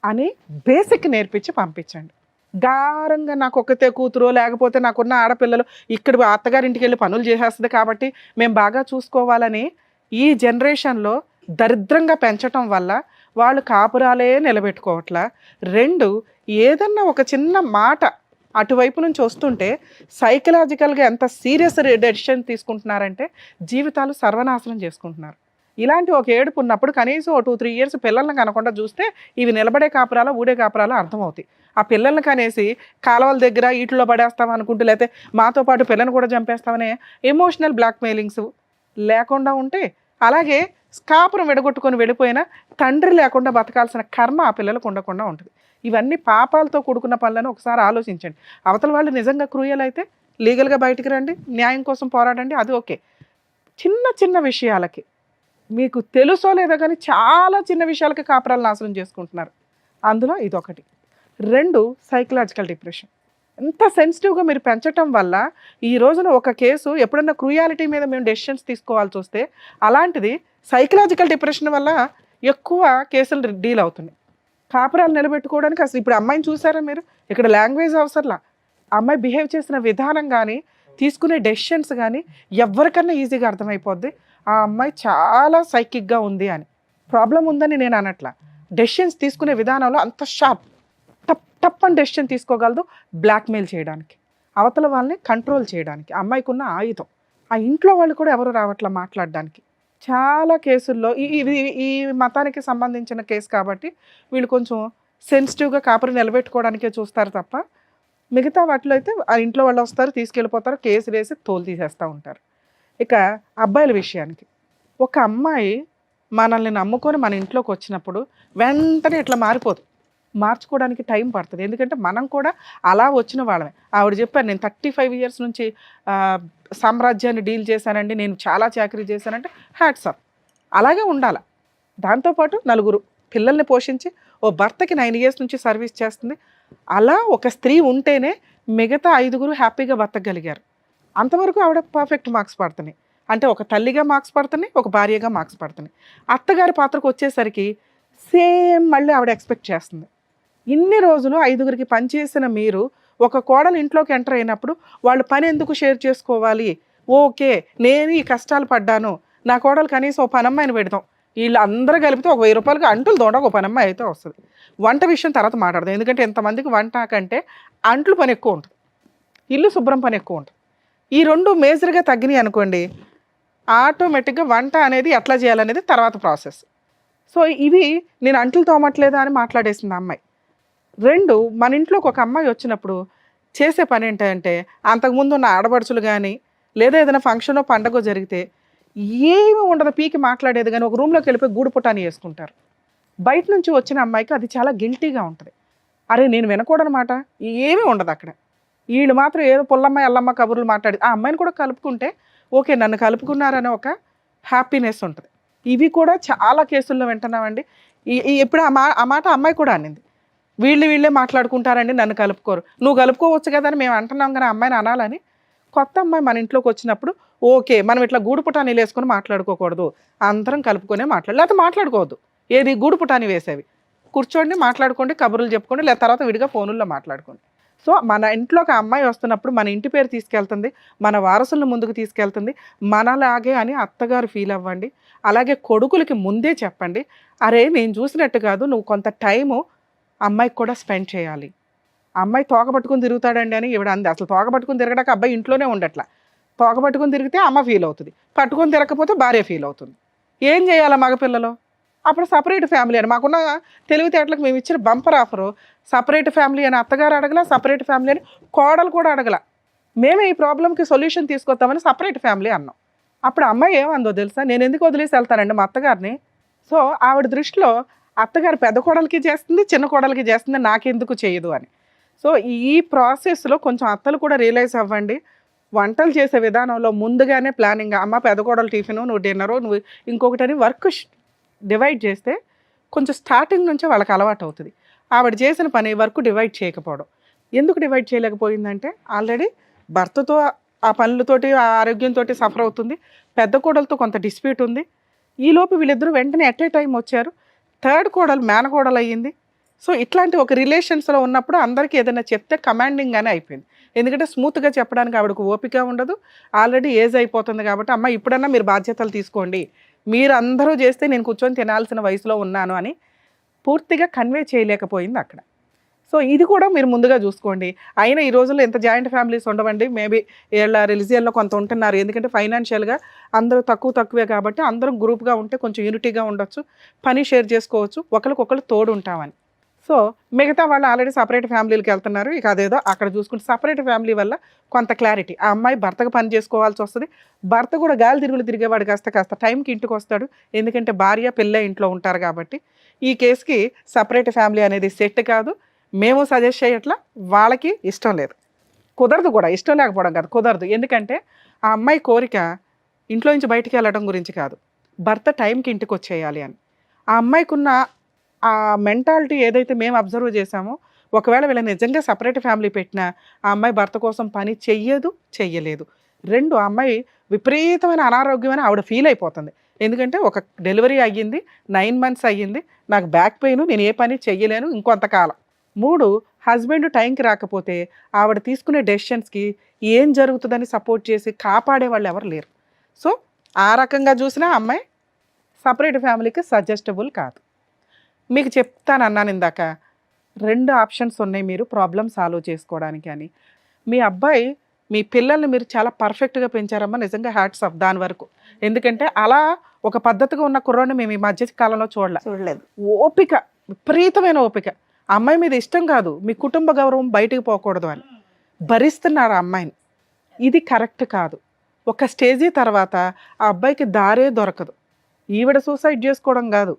అని బేసిక్ నేర్పించి పంపించండి. గారంగా నాకు ఒక్కతే కూతురు, లేకపోతే నాకున్న ఆడపిల్లలు ఇక్కడ అత్తగారింటికి వెళ్ళి పనులు చేసేస్తుంది కాబట్టి మేము బాగా చూసుకోవాలని ఈ జనరేషన్లో దరిద్రంగా పెంచటం వల్ల వాళ్ళు కాపురాలే నిలబెట్టుకోవట్లా. 2, ఏదన్నా ఒక చిన్న మాట అటువైపు నుంచి వస్తుంటే సైకలాజికల్గా ఎంత సీరియస్ డెసిషన్ తీసుకుంటున్నారంటే జీవితాలు సర్వనాశనం చేసుకుంటున్నారు. ఇలాంటి ఒక ఏడుపు ఉన్నప్పుడు కనీసం 2-3 ఇయర్స్ పిల్లల్ని కనకుండా చూస్తే ఇవి నిలబడే కాపురాల ఊడే కాపురాల అర్థమవుతాయి. ఆ పిల్లల్ని కనేసి కాలువల దగ్గర ఈటిలో పడేస్తాం అనుకుంటూ, లేకపోతే మాతో పాటు పిల్లని కూడా చంపేస్తామనే ఎమోషనల్ బ్లాక్మెయిలింగ్స్ లేకుండా ఉంటే, అలాగే కాపురం విడగొట్టుకొని వెళ్ళిపోయినా తండ్రి లేకుండా బతకాల్సిన కర్మ ఆ పిల్లలకు ఉండకుండా ఉంటుంది. ఇవన్నీ పాపాలతో కూడుకున్న పనులను ఒకసారి ఆలోచించండి. అవతల వాళ్ళు నిజంగా క్రూయల్ అయితే లీగల్గా బయటికి రండి, న్యాయం కోసం పోరాడండి, అది ఓకే. చిన్న చిన్న విషయాలకి మీకు తెలుసో లేదో కానీ చాలా చిన్న విషయాలకి కాపురాలు నాశనం చేసుకుంటున్నారు. అందులో ఇదొకటి. 2, సైకలాజికల్ డిప్రెషన్. ఎంత సెన్సిటివ్గా మీరు పెంచటం వల్ల ఈ రోజున ఒక కేసు ఎప్పుడన్నా క్రూయాలిటీ మీద మేము డెసిషన్స్ తీసుకోవాల్సి వస్తే, అలాంటిది సైకలాజికల్ డిప్రెషన్ వల్ల ఎక్కువ కేసులు డీల్ అవుతున్నాయి. కాపురాలు నిలబెట్టుకోవడానికి అసలు ఇప్పుడు అమ్మాయిని చూసారా మీరు? ఇక్కడ లాంగ్వేజ్ అవసరంలా, అమ్మాయి బిహేవ్ చేసిన విధానం కానీ తీసుకునే డెసిషన్స్ కానీ ఎవరికన్నా ఈజీగా అర్థమైపోద్ది ఆ అమ్మాయి చాలా సైకిక్గా ఉంది అని. ప్రాబ్లం ఉందని నేను అనట్లా, డెసిషన్స్ తీసుకునే విధానంలో అంత షార్ప్, టప్ అని డెసిషన్ తీసుకోగలదు. బ్లాక్మెయిల్ చేయడానికి, అవతల వాళ్ళని కంట్రోల్ చేయడానికి అమ్మాయికి ఉన్న ఆయుధం. ఆ ఇంట్లో వాళ్ళు కూడా ఎవరు రావట్లా మాట్లాడడానికి. చాలా కేసుల్లో ఈ మతానికి సంబంధించిన కేసు కాబట్టి వీళ్ళు కొంచెం సెన్సిటివ్గా కాపురం నిలబెట్టుకోవడానికే చూస్తారు తప్ప, మిగతా వాటిలో అయితే ఆ ఇంట్లో వాళ్ళు వస్తారు, తీసుకెళ్ళిపోతారు, కేసు వేసి తోలు తీసేస్తూ ఉంటారు. ఇక అబ్బాయిల విషయానికి, ఒక అమ్మాయి మనల్ని నమ్ముకొని మన ఇంట్లోకి వచ్చినప్పుడు వెంటనే ఇట్లా మారిపోదు. మార్చుకోవడానికి టైం పడుతుంది. ఎందుకంటే మనం కూడా అలా వచ్చిన వాళ్ళమే. ఆవిడ చెప్పారు, నేను 35 ఇయర్స్ నుంచి సామ్రాజ్యాన్ని డీల్ చేశానండి, నేను చాలా చాకరీ చేశానంటే హ్యాట్స్ ఆఫ్. అలాగే ఉండాలి. దాంతోపాటు 4 పిల్లల్ని పోషించి ఓ భర్తకి 9 ఇయర్స్ నుంచి సర్వీస్ చేస్తుంది. అలా ఒక స్త్రీ ఉంటేనే మిగతా 5 హ్యాపీగా బతకగలిగారు. అంతవరకు ఆవిడ పర్ఫెక్ట్ మార్క్స్ పడుతున్నాయి. అంటే ఒక తల్లిగా మార్క్స్ పడుతున్నాయి, ఒక భార్యగా మార్క్స్ పడుతున్నాయి. అత్తగారి పాత్రకు వచ్చేసరికి సేమ్ మళ్ళీ ఆవిడ ఎక్స్పెక్ట్ చేస్తుంది. ఇన్ని రోజులు 5 పనిచేసిన మీరు ఒక కోడలు ఇంట్లోకి ఎంటర్ అయినప్పుడు వాళ్ళు పని ఎందుకు షేర్ చేసుకోవాలి, ఓకే నేను ఈ కష్టాలు పడ్డాను, నా కోడలు కనీసం ఓ పనమ్మాయిని పెడతాం, వీళ్ళు అందరూ కలిపితే ఒక 1000 రూపాయలకి అంటులు తోడ ఒక పనమ్మాయి అయితే వస్తుంది. వంట విషయం తర్వాత మాట్లాడదాం, ఎందుకంటే ఎంతమందికి వంట కంటే అంట్లు పని ఎక్కువ ఉంటుంది, ఇల్లు శుభ్రం పని ఎక్కువ ఉంటుంది. ఈ రెండు మేజర్గా తగ్గినాయి అనుకోండి, ఆటోమేటిక్గా వంట అనేది ఎట్లా చేయాలనేది తర్వాత ప్రాసెస్. సో ఇవి నేను అంట్లు తోమట్లేదా అని మాట్లాడేసింది అమ్మాయి. 2, మన ఇంట్లోకి ఒక అమ్మాయి వచ్చినప్పుడు చేసే పని ఏంటంటే, అంతకుముందు ఉన్న ఆడపడుచులు కానీ లేదా ఏదైనా ఫంక్షనో పండగో జరిగితే ఏమి ఉండదు, పీకి మాట్లాడేది కానీ ఒక రూమ్లోకి వెళ్ళిపోయి గూడు పుటాని వేసుకుంటారు. బయట నుంచి వచ్చిన అమ్మాయికి అది చాలా గిల్టీగా ఉంటుంది. అరే నేను వినకూడనమాట, ఏమీ ఉండదు అక్కడ. వీళ్ళు మాత్రం ఏదో పుల్లమ్మ ఎల్లమ్మ కబుర్లు మాట్లాడి ఆ అమ్మాయిని కూడా కలుపుకుంటే ఓకే నన్ను కలుపుకున్నారనే ఒక హ్యాపీనెస్ ఉంటుంది. ఇవి కూడా చాలా కేసుల్లో వింటున్నామండి. ఎప్పుడు ఆ మాట అమ్మాయి కూడా అనింది, వీళ్ళే మాట్లాడుకుంటారండి, నన్ను కలుపుకోరు. నువ్వు కలుపుకోవచ్చు కదా అని మేము అంటున్నాం కానీ అమ్మాయిని అనాలని. కొత్త అమ్మాయి మన ఇంట్లోకి వచ్చినప్పుడు ఓకే మనం ఇట్లా గూడు పుటానీలు వేసుకొని మాట్లాడుకోకూడదు, అందరం కలుపుకొనే లేకపోతే మాట్లాడుకోవద్దు. ఏది గూడు పుటాని వేసేవి కూర్చోండి, మాట్లాడుకోండి, కబుర్లు చెప్పుకోండి, లేదా తర్వాత విడిగా ఫోనుల్లో మాట్లాడుకోండి. సో మన ఇంట్లోకి ఆ అమ్మాయి వస్తున్నప్పుడు మన ఇంటి పేరు తీసుకెళ్తుంది, మన వారసులను ముందుకు తీసుకెళ్తుంది, మనలాగే అని అత్తగారు ఫీల్ అవ్వండి. అలాగే కొడుకులకి ముందే చెప్పండి, అరే నేను చూసినట్టు కాదు, నువ్వు కొంత టైము అమ్మాయికి కూడా స్పెండ్ చేయాలి. అమ్మాయి తోక పట్టుకుని తిరుగుతాడండి అని ఇవిడ అంది. అసలు తోక పట్టుకుని తిరగడానికి అబ్బాయి ఇంట్లోనే ఉండట్లా. తోక పట్టుకుని తిరిగితే అమ్మ ఫీల్ అవుతుంది, పట్టుకొని తిరగకపోతే భార్య ఫీల్ అవుతుంది. ఏం చేయాలి మగపిల్లలు? అప్పుడు సపరేట్ ఫ్యామిలీ అని మాకున్న తెలివితేటలకు మేము ఇచ్చిన బంపర్ ఆఫరు, సపరేట్ ఫ్యామిలీ అని అత్తగారు అడగల, సపరేట్ ఫ్యామిలీ అని కోడలు కూడా అడగల. మేమే ఈ ప్రాబ్లంకి సొల్యూషన్ తీసుకొస్తామని సపరేట్ ఫ్యామిలీ అన్నాం. అప్పుడు అమ్మాయి ఏమందో తెలుసా, నేను ఎందుకు వదిలేసి వెళ్తానండి మా అత్తగారిని. సో ఆవిడ దృష్టిలో అత్తగారు పెద్ద కోడలికి చేస్తుంది, చిన్న కోడలికి చేస్తుంది, నాకెందుకు చేయదు అని. సో ఈ ప్రాసెస్లో కొంచెం అత్తలు కూడా రియలైజ్ అవ్వండి. వంటలు చేసే విధానంలో ముందుగానే ప్లానింగ్, అమ్మ పెద్ద కోడలు టిఫిను, నువ్వు డిన్నరు, నువ్వు ఇంకొకటని వర్క్ డివైడ్ చేస్తే కొంచెం స్టార్టింగ్ నుంచే వాళ్ళకి అలవాటు అవుతుంది. ఆవిడ చేసిన పని వర్క్ డివైడ్ చేయకపోవడం. ఎందుకు డివైడ్ చేయలేకపోయిందంటే ఆల్రెడీ భర్తతో ఆ పనులతోటి ఆ ఆరోగ్యంతో సఫర్ అవుతుంది, పెద్ద కోడలతో కొంత డిస్ప్యూట్ ఉంది. ఈలోపు వీళ్ళిద్దరూ వెంటనే ఎట్ ఏ టైం వచ్చారు, థర్డ్ కోడలు మేనకోడలు అయ్యింది. సో ఇట్లాంటి ఒక రిలేషన్స్లో ఉన్నప్పుడు అందరికీ ఏదైనా చెప్తే కమాండింగ్గానే అయిపోయింది. ఎందుకంటే స్మూత్గా చెప్పడానికి ఆవిడకు ఓపిక ఉండదు, ఆల్రెడీ ఏజ్ అయిపోతుంది. కాబట్టి అమ్మ ఇప్పుడన్నా మీరు బాధ్యతలు తీసుకోండి, మీరు అందరూ చేస్తే నేను కూర్చొని తినాల్సిన వయసులో ఉన్నాను అని పూర్తిగా కన్వే చేయలేకపోయింది అక్కడ. సో ఇది కూడా మీరు ముందుగా చూసుకోండి. అయినా ఈ రోజుల్లో ఎంత జాయింట్ ఫ్యామిలీస్ ఉండవండి, మేబీ వీళ్ళ రిలీజియన్లో కొంత ఉంటున్నారు, ఎందుకంటే ఫైనాన్షియల్గా అందరూ తక్కువే కాబట్టి అందరం గ్రూప్గా ఉంటే కొంచెం యూనిటీగా ఉండొచ్చు, పని షేర్ చేసుకోవచ్చు, ఒకరికొకరు తోడు ఉంటామని. సో మిగతా వాళ్ళు ఆల్రెడీ సపరేట్ ఫ్యామిలీకి వెళ్తున్నారు, ఇక అదేదో అక్కడ చూసుకుంటే సపరేట్ ఫ్యామిలీ వల్ల కొంత క్లారిటీ. ఆ అమ్మాయి భర్తకు పని చేసుకోవాల్సి వస్తుంది, భర్త కూడా గాలి తిరిగేవాడు కాస్త టైంకి ఇంటికి వస్తాడు, ఎందుకంటే భార్య పిల్ల ఇంట్లో ఉంటారు కాబట్టి. ఈ కేసుకి సపరేట్ ఫ్యామిలీ అనేది సెట్ కాదు, మేము సజెస్ట్ చేయట్లా, వాళ్ళకి ఇష్టం లేదు, కుదరదు కూడా. ఇష్టం లేకపోవడం కాదు, కుదరదు. ఎందుకంటే ఆ అమ్మాయి కోరిక ఇంట్లో నుంచి బయటికి వెళ్ళడం గురించి కాదు, భర్త టైంకి ఇంటికి వచ్చేయాలి అని. ఆ అమ్మాయికి ఉన్న ఆ మెంటాలిటీ ఏదైతే మేము అబ్జర్వ్ చేసామో, ఒకవేళ వీళ్ళ నిజంగా సపరేట్ ఫ్యామిలీ పెట్టినా ఆ అమ్మాయి భర్త కోసం పని చెయ్యలేదు. 2 ఆ అమ్మాయి విపరీతమైన అనారోగ్యమైన ఆవిడ ఫీల్ అయిపోతుంది. ఎందుకంటే ఒక డెలివరీ అయ్యింది, 9 months అయ్యింది, నాకు బ్యాక్ పెయిన్, నేను ఏ పని చెయ్యలేను ఇంకొంతకాలం. 3 హస్బెండ్ టైంకి రాకపోతే ఆవిడ తీసుకునే డెసిషన్స్కి ఏం జరుగుతుందని సపోర్ట్ చేసి కాపాడే వాళ్ళు ఎవరు లేరు. సో ఆ రకంగా చూసినా అమ్మాయి సపరేట్ ఫ్యామిలీకి సజెస్టబుల్ కాదు. మీకు చెప్తాను అన్నాను ఇందాక, 2 ఆప్షన్స్ ఉన్నాయి మీరు ప్రాబ్లమ్ సాల్వ్ చేసుకోవడానికి అని. మీ అబ్బాయి మీ పిల్లల్ని మీరు చాలా పర్ఫెక్ట్గా పెంచారమ్మా, నిజంగా హ్యాట్స్ ఆఫ్ దాని వరకు. ఎందుకంటే అలా ఒక పద్ధతిగా ఉన్న కుర్రాడిని మేము ఈ మధ్య కాలంలో చూడలేదు. ఓపిక, విపరీతమైన ఓపిక. అమ్మాయి మీద ఇష్టం కాదు, మీ కుటుంబ గౌరవం బయటికి పోకూడదు అని భరిస్తున్నారు ఆ అమ్మాయిని. ఇది కరెక్ట్ కాదు. ఒక స్టేజీ తర్వాత ఆ అబ్బాయికి దారే దొరకదు. ఈవిడ సూసైడ్ చేసుకోవడం కాదు,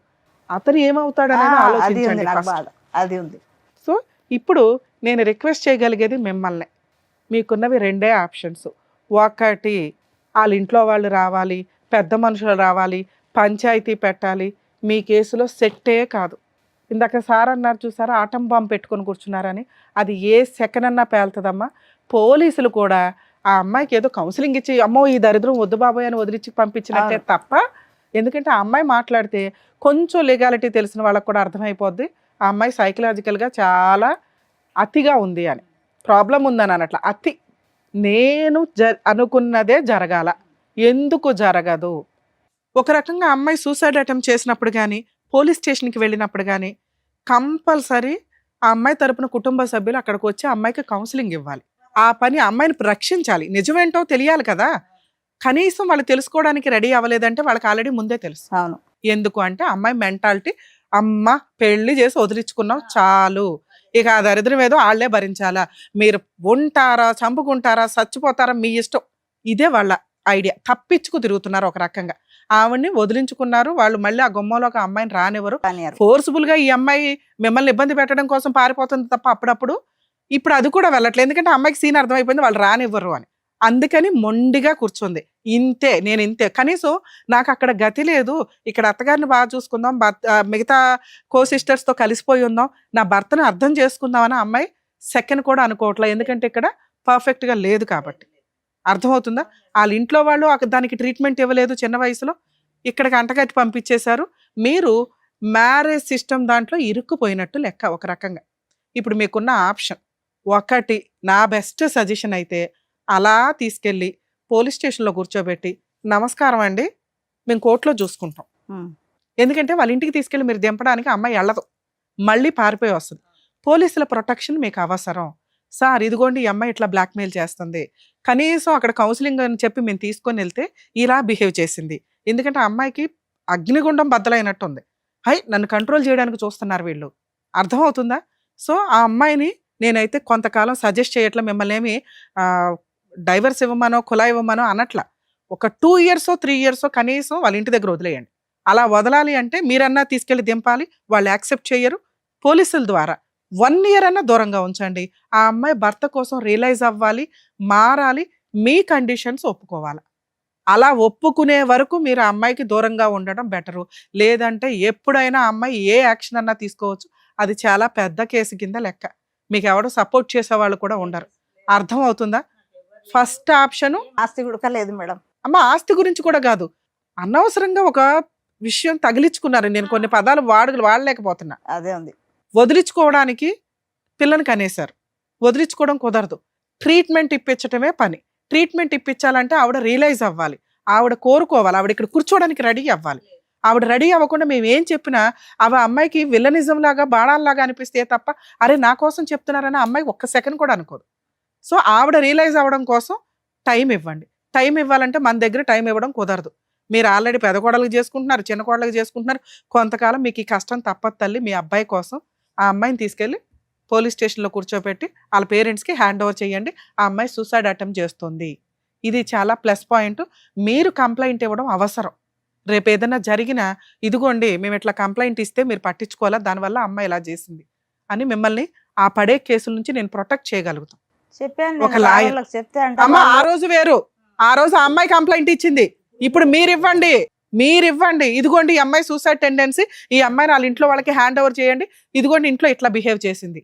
అతను ఏమవుతాడనేది ఆలోచించండి ఫస్ట్. అది ఉంది. సో ఇప్పుడు నేను రిక్వెస్ట్ చేయగలిగేది మిమ్మల్ని, మీకున్నవి 2 ఆప్షన్స్. ఒకటి వాళ్ళ ఇంట్లో వాళ్ళు రావాలి, పెద్ద మనుషులు రావాలి, పంచాయతీ పెట్టాలి. మీ కేసులో సెట్టే కాదు. ఇందాక సార్ అన్నారు చూసారా, ఆటం బాంబు పెట్టుకొని కూర్చున్నారని, అది ఏ సెకండ్ అన్నా పేలుతుందమ్మా. పోలీసులు కూడా ఆ అమ్మాయికి ఏదో కౌన్సిలింగ్ ఇచ్చి అమ్మో ఈ దరిద్రం వద్దు బాబోయ్ అని వదిలించి పంపించినట్టే తప్ప, ఎందుకంటే ఆ అమ్మాయి మాట్లాడితే కొంచెం లీగాలిటీ తెలిసిన వాళ్ళకి కూడా అర్థమైపోద్ది ఆ అమ్మాయి సైకలాజికల్గా చాలా అతిగా ఉంది అని, ప్రాబ్లం ఉందని అనట్ల, అతి నేను అనుకున్నదే జరగాల, ఎందుకు జరగదు? ఒక రకంగా అమ్మాయి సూసైడ్ అటెంప్ట్ చేసినప్పుడు కానీ, పోలీస్ స్టేషన్కి వెళ్ళినప్పుడు కానీ కంపల్సరీ ఆ అమ్మాయి తరపున కుటుంబ సభ్యులు అక్కడికి వచ్చి అమ్మాయికి కౌన్సిలింగ్ ఇవ్వాలి. ఆ పని అమ్మాయిని రక్షించాలి. నిజమేంటో తెలియాలి కదా. కనీసం వాళ్ళు తెలుసుకోవడానికి రెడీ అవ్వలేదంటే వాళ్ళకి ఆల్రెడీ ముందే తెలుసు. అవును. ఎందుకు అంటే అమ్మాయి మెంటాలిటీ, అమ్మ పెళ్లి చేసి వదిలించుకున్నావు చాలు, ఇక ఆ దరిద్రం ఏదో వాళ్ళే భరించాలా, మీరు ఉంటారా, చంపుకుంటారా, చచ్చిపోతారా, మీ ఇష్టం. ఇదే వాళ్ళ ఐడియా. తప్పించుకు తిరుగుతున్నారు ఒక రకంగా. ఆవిడ్ని వదిలించుకున్నారు వాళ్ళు. మళ్ళీ ఆ గుమ్మంలోకి ఆ అమ్మాయిని రానివ్వరు. ఫోర్స్ఫుల్ గా ఈ అమ్మాయి మిమ్మల్ని ఇబ్బంది పెట్టడం కోసం పారిపోతుంది తప్ప అప్పుడప్పుడు. ఇప్పుడు అది కూడా వెళ్ళట్లేదు, ఎందుకంటే అమ్మాయికి సీన్ అర్థమైపోయింది, వాళ్ళు రానివ్వరు అని. అందుకని మొండిగా కూర్చుంది. ఇంతే, నేను ఇంతే, కనీసం నాకు అక్కడ గతి లేదు, ఇక్కడ అత్తగారిని బాగా చూసుకుందాం, మిగతా కో సిస్టర్స్తో కలిసిపోయి ఉందాం, నా భర్తను అర్థం చేసుకుందాం అని అమ్మాయి సెకండ్ కూడా అనుకోవట్లేదు. ఎందుకంటే ఇక్కడ పర్ఫెక్ట్గా లేదు కాబట్టి. అర్థమవుతుందా? వాళ్ళ ఇంట్లో వాళ్ళు దానికి ట్రీట్మెంట్ ఇవ్వలేదు చిన్న వయసులో, ఇక్కడికి అంటగట్టి పంపించేశారు. మీరు మ్యారేజ్ సిస్టమ్ దాంట్లో ఇరుక్కుపోయినట్టు లెక్క ఒక రకంగా. ఇప్పుడు మీకున్న ఆప్షన్ ఒకటి, నా బెస్ట్ సజెషన్ అయితే అలా తీసుకెళ్ళి పోలీస్ స్టేషన్లో కూర్చోబెట్టి, నమస్కారం అండి, మేము కోర్టులో చూసుకుంటాం. ఎందుకంటే వాళ్ళ ఇంటికి తీసుకెళ్ళి మీరు దింపడానికి అమ్మాయి వెళ్ళదు, మళ్ళీ పారిపోయి వస్తుంది. పోలీసుల ప్రొటెక్షన్ మీకు అవసరం. సార్ ఇదిగోండి ఈ అమ్మాయి ఇట్లా బ్లాక్మెయిల్ చేస్తుంది, కనీసం అక్కడ కౌన్సిలింగ్ అని చెప్పి మేము తీసుకొని వెళ్తే ఇలా బిహేవ్ చేసింది, ఎందుకంటే ఆ అమ్మాయికి అగ్నిగుండం బద్దలైనట్టు ఉంది, హై నన్ను కంట్రోల్ చేయడానికి చూస్తున్నారు వీళ్ళు. అర్థమవుతుందా? సో ఆ అమ్మాయిని నేనైతే కొంతకాలం సజెస్ట్ చేయట్లా, మిమ్మల్ని ఏమి డైవర్స్ ఇవ్వమనో కులా ఇవ్వమనో అనట్లా. ఒక 2 years 3 years కనీసం వాళ్ళ ఇంటి దగ్గర వదిలేయండి. అలా వదలాలి అంటే మీరన్నా తీసుకెళ్ళి దింపాలి, వాళ్ళు యాక్సెప్ట్ చేయరు. పోలీసుల ద్వారా 1 year అన్నా దూరంగా ఉంచండి. ఆ అమ్మాయి భర్త కోసం రియలైజ్ అవ్వాలి, మారాలి, మీ కండిషన్స్ ఒప్పుకోవాలి. అలా ఒప్పుకునే వరకు మీరు ఆ అమ్మాయికి దూరంగా ఉండడం బెటరు. లేదంటే ఎప్పుడైనా ఆ అమ్మాయి ఏ యాక్షన్ అన్నా తీసుకోవచ్చు, అది చాలా పెద్ద కేసు కింద లెక్క. మీకు ఎవడో సపోర్ట్ చేసే వాళ్ళు కూడా ఉండరు. అర్థం అవుతుందా? ఫస్ట్ ఆప్షను ఆస్తి కూడా లేదు మేడం. అమ్మ ఆస్తి గురించి కూడా కాదు, అనవసరంగా ఒక విషయం తగిలించుకున్నారు. నేను కొన్ని పదాలు వాడలేకపోతున్నా. అదే ఉంది. వదిలించుకోవడానికి పిల్లని కనేశారు, వదిలించుకోవడం కుదరదు. ట్రీట్మెంట్ ఇప్పించటమే పని. ట్రీట్మెంట్ ఇప్పించాలంటే ఆవిడ రియలైజ్ అవ్వాలి, ఆవిడ కోరుకోవాలి, ఆవిడ ఇక్కడ కూర్చోవడానికి రెడీ అవ్వాలి. ఆవిడ రెడీ అవ్వకుండా మేము ఏం చెప్పినా అవి అమ్మాయికి విల్లనిజం లాగా బాణాల్లాగా అనిపిస్తే తప్ప అరే నా కోసం చెప్తున్నారని అమ్మాయి ఒక్క సెకండ్ కూడా అనుకోదు. సో ఆవిడ రియలైజ్ అవ్వడం కోసం టైం ఇవ్వండి. టైం ఇవ్వాలంటే మన దగ్గర టైం ఇవ్వడం కుదరదు. మీరు ఆల్రెడీ పెద్ద కోడలకు చేసుకుంటున్నారు, చిన్న కోడలకు చేసుకుంటున్నారు. కొంతకాలం మీకు ఈ కష్టం తప్పదు తల్లి. మీ అబ్బాయి కోసం ఆ అమ్మాయిని తీసుకెళ్ళి పోలీస్ స్టేషన్లో కూర్చోబెట్టి వాళ్ళ పేరెంట్స్కి హ్యాండ్ ఓవర్ చేయండి. ఆ అమ్మాయి సూసైడ్ అటెంప్ట్ చేస్తుంది, ఇది చాలా ప్లస్ పాయింట్. మీరు కంప్లైంట్ ఇవ్వడం అవసరం. రేపు ఏదైనా జరిగినా ఇదిగోండి మేము ఇట్లా కంప్లైంట్ ఇస్తే మీరు పట్టించుకోవాలా, దానివల్ల అమ్మాయి ఇలా చేసింది అని మిమ్మల్ని ఆ పడే కేసుల నుంచి నేను ప్రొటెక్ట్ చేయగలుగుతాం. చెప్పాను ఒక లాయర్ చెప్తే అమ్మ ఆ రోజు వేరు, ఆ రోజు ఆ అమ్మాయి కంప్లైంట్ ఇచ్చింది, ఇప్పుడు మీరివ్వండి ఇదిగోండి ఈ అమ్మాయి సూసైడ్ టెండెన్సీ, ఈ అమ్మాయిని వాళ్ళ ఇంట్లో వాళ్ళకి హ్యాండ్ ఓవర్ చేయండి, ఇదిగోండి ఇంట్లో ఇట్లా బిహేవ్ చేసింది.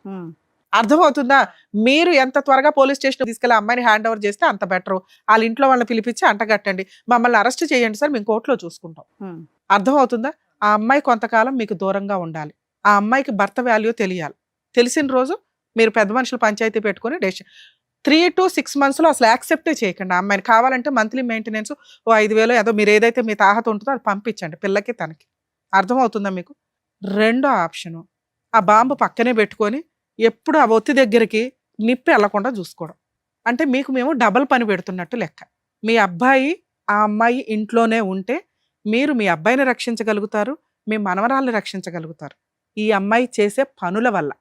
అర్థమవుతుందా? మీరు ఎంత త్వరగా పోలీస్ స్టేషన్ తీసుకెళ్ళి అమ్మాయిని హ్యాండ్ ఓవర్ చేస్తే అంత బెటరు. వాళ్ళ ఇంట్లో వాళ్ళని పిలిపించి అంటగట్టండి, మమ్మల్ని అరెస్ట్ చేయండి సార్, మేము కోర్టులో చూసుకుంటాం. అర్థమవుతుందా? ఆ అమ్మాయి కొంతకాలం మీకు దూరంగా ఉండాలి. ఆ అమ్మాయికి భర్త వాల్యూ తెలియాలి. తెలిసిన రోజు మీరు పెద్ద మనుషులు పంచాయతీ పెట్టుకుని డెసిషన్ 3 to 6 months అసలు యాక్సెప్టే చేయకండి. ఆ అమ్మాయిని కావాలంటే మంత్లీ మెయింటెనెన్స్ 5,000 ఏదో మీరు ఏదైతే మీ తాహత ఉంటుందో అది పంపించండి పిల్లకి తనకి. అర్థమవుతుందా మీకు? రెండో ఆప్షను ఆ బాంబు పక్కనే పెట్టుకొని ఎప్పుడు ఆ ఒత్తి దగ్గరికి నిప్పి వెళ్లకుండా చూసుకోవడం. అంటే మీకు మేము డబల్ పని పెడుతున్నట్టు లెక్క. మీ అబ్బాయి ఆ అమ్మాయి ఇంట్లోనే ఉంటే మీరు మీ అబ్బాయిని రక్షించగలుగుతారు, మీ మనవరాల్ని రక్షించగలుగుతారు. ఈ అమ్మాయి చేసే పనుల వల్ల,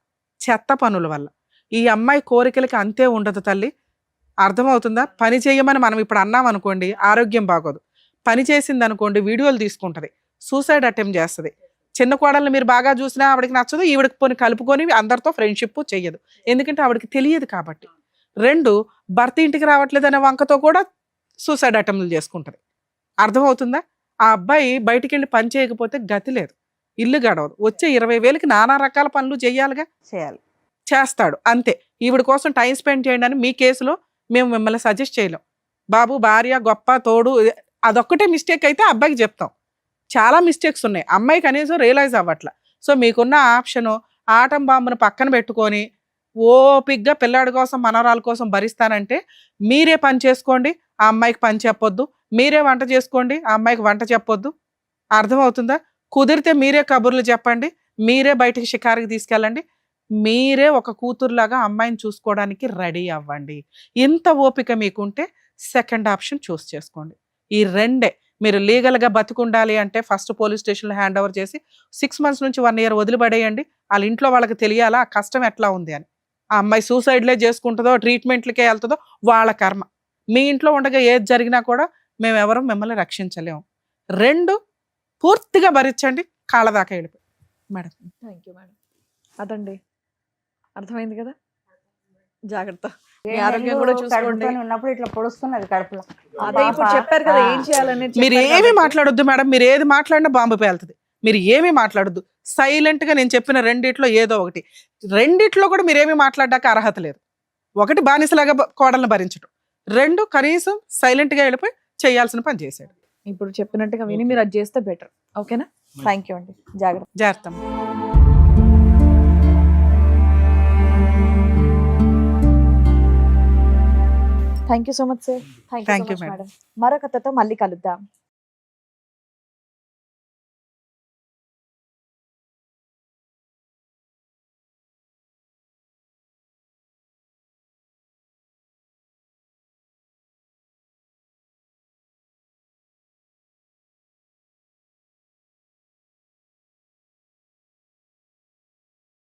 చెత్త పనుల వల్ల. ఈ అమ్మాయి కోరికలకి అంతే ఉండదు తల్లి. అర్థమవుతుందా? పని చేయమని మనం ఇప్పుడు అన్నాం అనుకోండి, ఆరోగ్యం బాగోదు. పని చేసింది అనుకోండి, వీడియోలు తీసుకుంటుంది, సూసైడ్ అటెంప్ట్ చేస్తుంది. చిన్న కోడల్ని మీరు బాగా చూసినా ఆవిడకి నచ్చదు, ఈవిడకి పోని కలుపుకొని అందరితో ఫ్రెండ్షిప్ చెయ్యదు, ఎందుకంటే ఆవిడకి తెలియదు కాబట్టి. 2 భర్త ఇంటికి రావట్లేదు అనే వంకతో కూడా సూసైడ్ అటెంప్ట్లు చేసుకుంటుంది. అర్థమవుతుందా? ఆ అబ్బాయి బయటికి వెళ్ళి పని చేయకపోతే గతి లేదు, ఇల్లు గడవదు. వచ్చే 20,000కి నానా రకాల పనులు చేయాలిగా, చేస్తాడు అంతే. ఈవిడ కోసం టైం స్పెండ్ చేయండి అని మీ కేసులో మేము మిమ్మల్ని సజెస్ట్ చేయలేం. బాబు భార్య గొప్ప తోడు అదొక్కటే మిస్టేక్ అయితే అబ్బాయికి చెప్తాం. చాలా మిస్టేక్స్ ఉన్నాయి, అమ్మాయి కనీసం రియలైజ్ అవ్వట్ల. సో మీకున్న ఆప్షను ఆటం బాంబును పక్కన పెట్టుకొని ఓపిగ్గా పిల్లాడి కోసం మనవరాల కోసం భరిస్తానంటే మీరే పని చేసుకోండి, ఆ అమ్మాయికి పని చెప్పొద్దు. మీరే వంట చేసుకోండి, ఆ అమ్మాయికి వంట చెప్పొద్దు. అర్థమవుతుందా? కుదిరితే మీరే కబుర్లు చెప్పండి, మీరే బయటికి షికారుకి తీసుకెళ్ళండి, మీరే ఒక కూతురులాగా అమ్మాయిని చూసుకోవడానికి రెడీ అవ్వండి. ఇంత ఓపిక మీకుంటే సెకండ్ ఆప్షన్ చూస్ చేసుకోండి. ఈ రెండే. మీరు లీగల్గా బతికుండాలి అంటే ఫస్ట్ పోలీస్ స్టేషన్లో హ్యాండ్ ఓవర్ చేసి 6 months నుంచి 1 year వదిలిపడేయండి. వాళ్ళ ఇంట్లో వాళ్ళకి తెలియాలా ఆ కష్టం ఎట్లా ఉంది అని. ఆ అమ్మాయి సూసైడ్లే చేసుకుంటుందో ట్రీట్మెంట్లకే వెళ్తుందో వాళ్ళ కర్మ. మీ ఇంట్లో ఉండగా ఏది జరిగినా కూడా మేమెవరం మిమ్మల్ని రక్షించలేము. 2 పూర్తిగా భరించండి, కాళ్ళ దాకా వెళ్ళిపోయి. Madam thank you madam. అదండి, అర్థమైంది కదా. జాగ్రత్త, మీ 7 ఆరోగ్యం నెలలు కూడా చూసుకోండి. కడుపుతోనే ఉన్నప్పుడు ఇట్లా పొడుస్తున్నది కడుపులో. అదే ఇప్పుడు చెప్పారు కదా ఏం చేయాలనేది మీరు చెప్పారు ఏమి కాబట్టి. మాట్లాడొద్దు మేడం, మీరు ఏది మాట్లాడినా బాంబు పేలుతుంది. మీరు ఏమీ మాట్లాడొద్దు, సైలెంట్ గా నేను చెప్పిన రెండిట్లో ఏదో ఒకటి. రెండిట్లో కూడా మీరేమీ మాట్లాడడానికి అర్హత లేదు. ఒకటి బానిసలాగా కోడలను భరించడం, 2 కనీసం సైలెంట్ గా వెళ్ళిపోయి చేయాల్సిన పని చేశాడు. ఇప్పుడు చెప్పినట్టుగా విని మీరు అది చేస్తే బెటర్. ఓకేనా? థ్యాంక్ యూ అండి, జాగ్రత్త. జాగ్రత్త. Thank you so much sir. Thank you Thank so you, much madam. Madam. మరొక కథతో మళ్ళీ కలుద్దాం.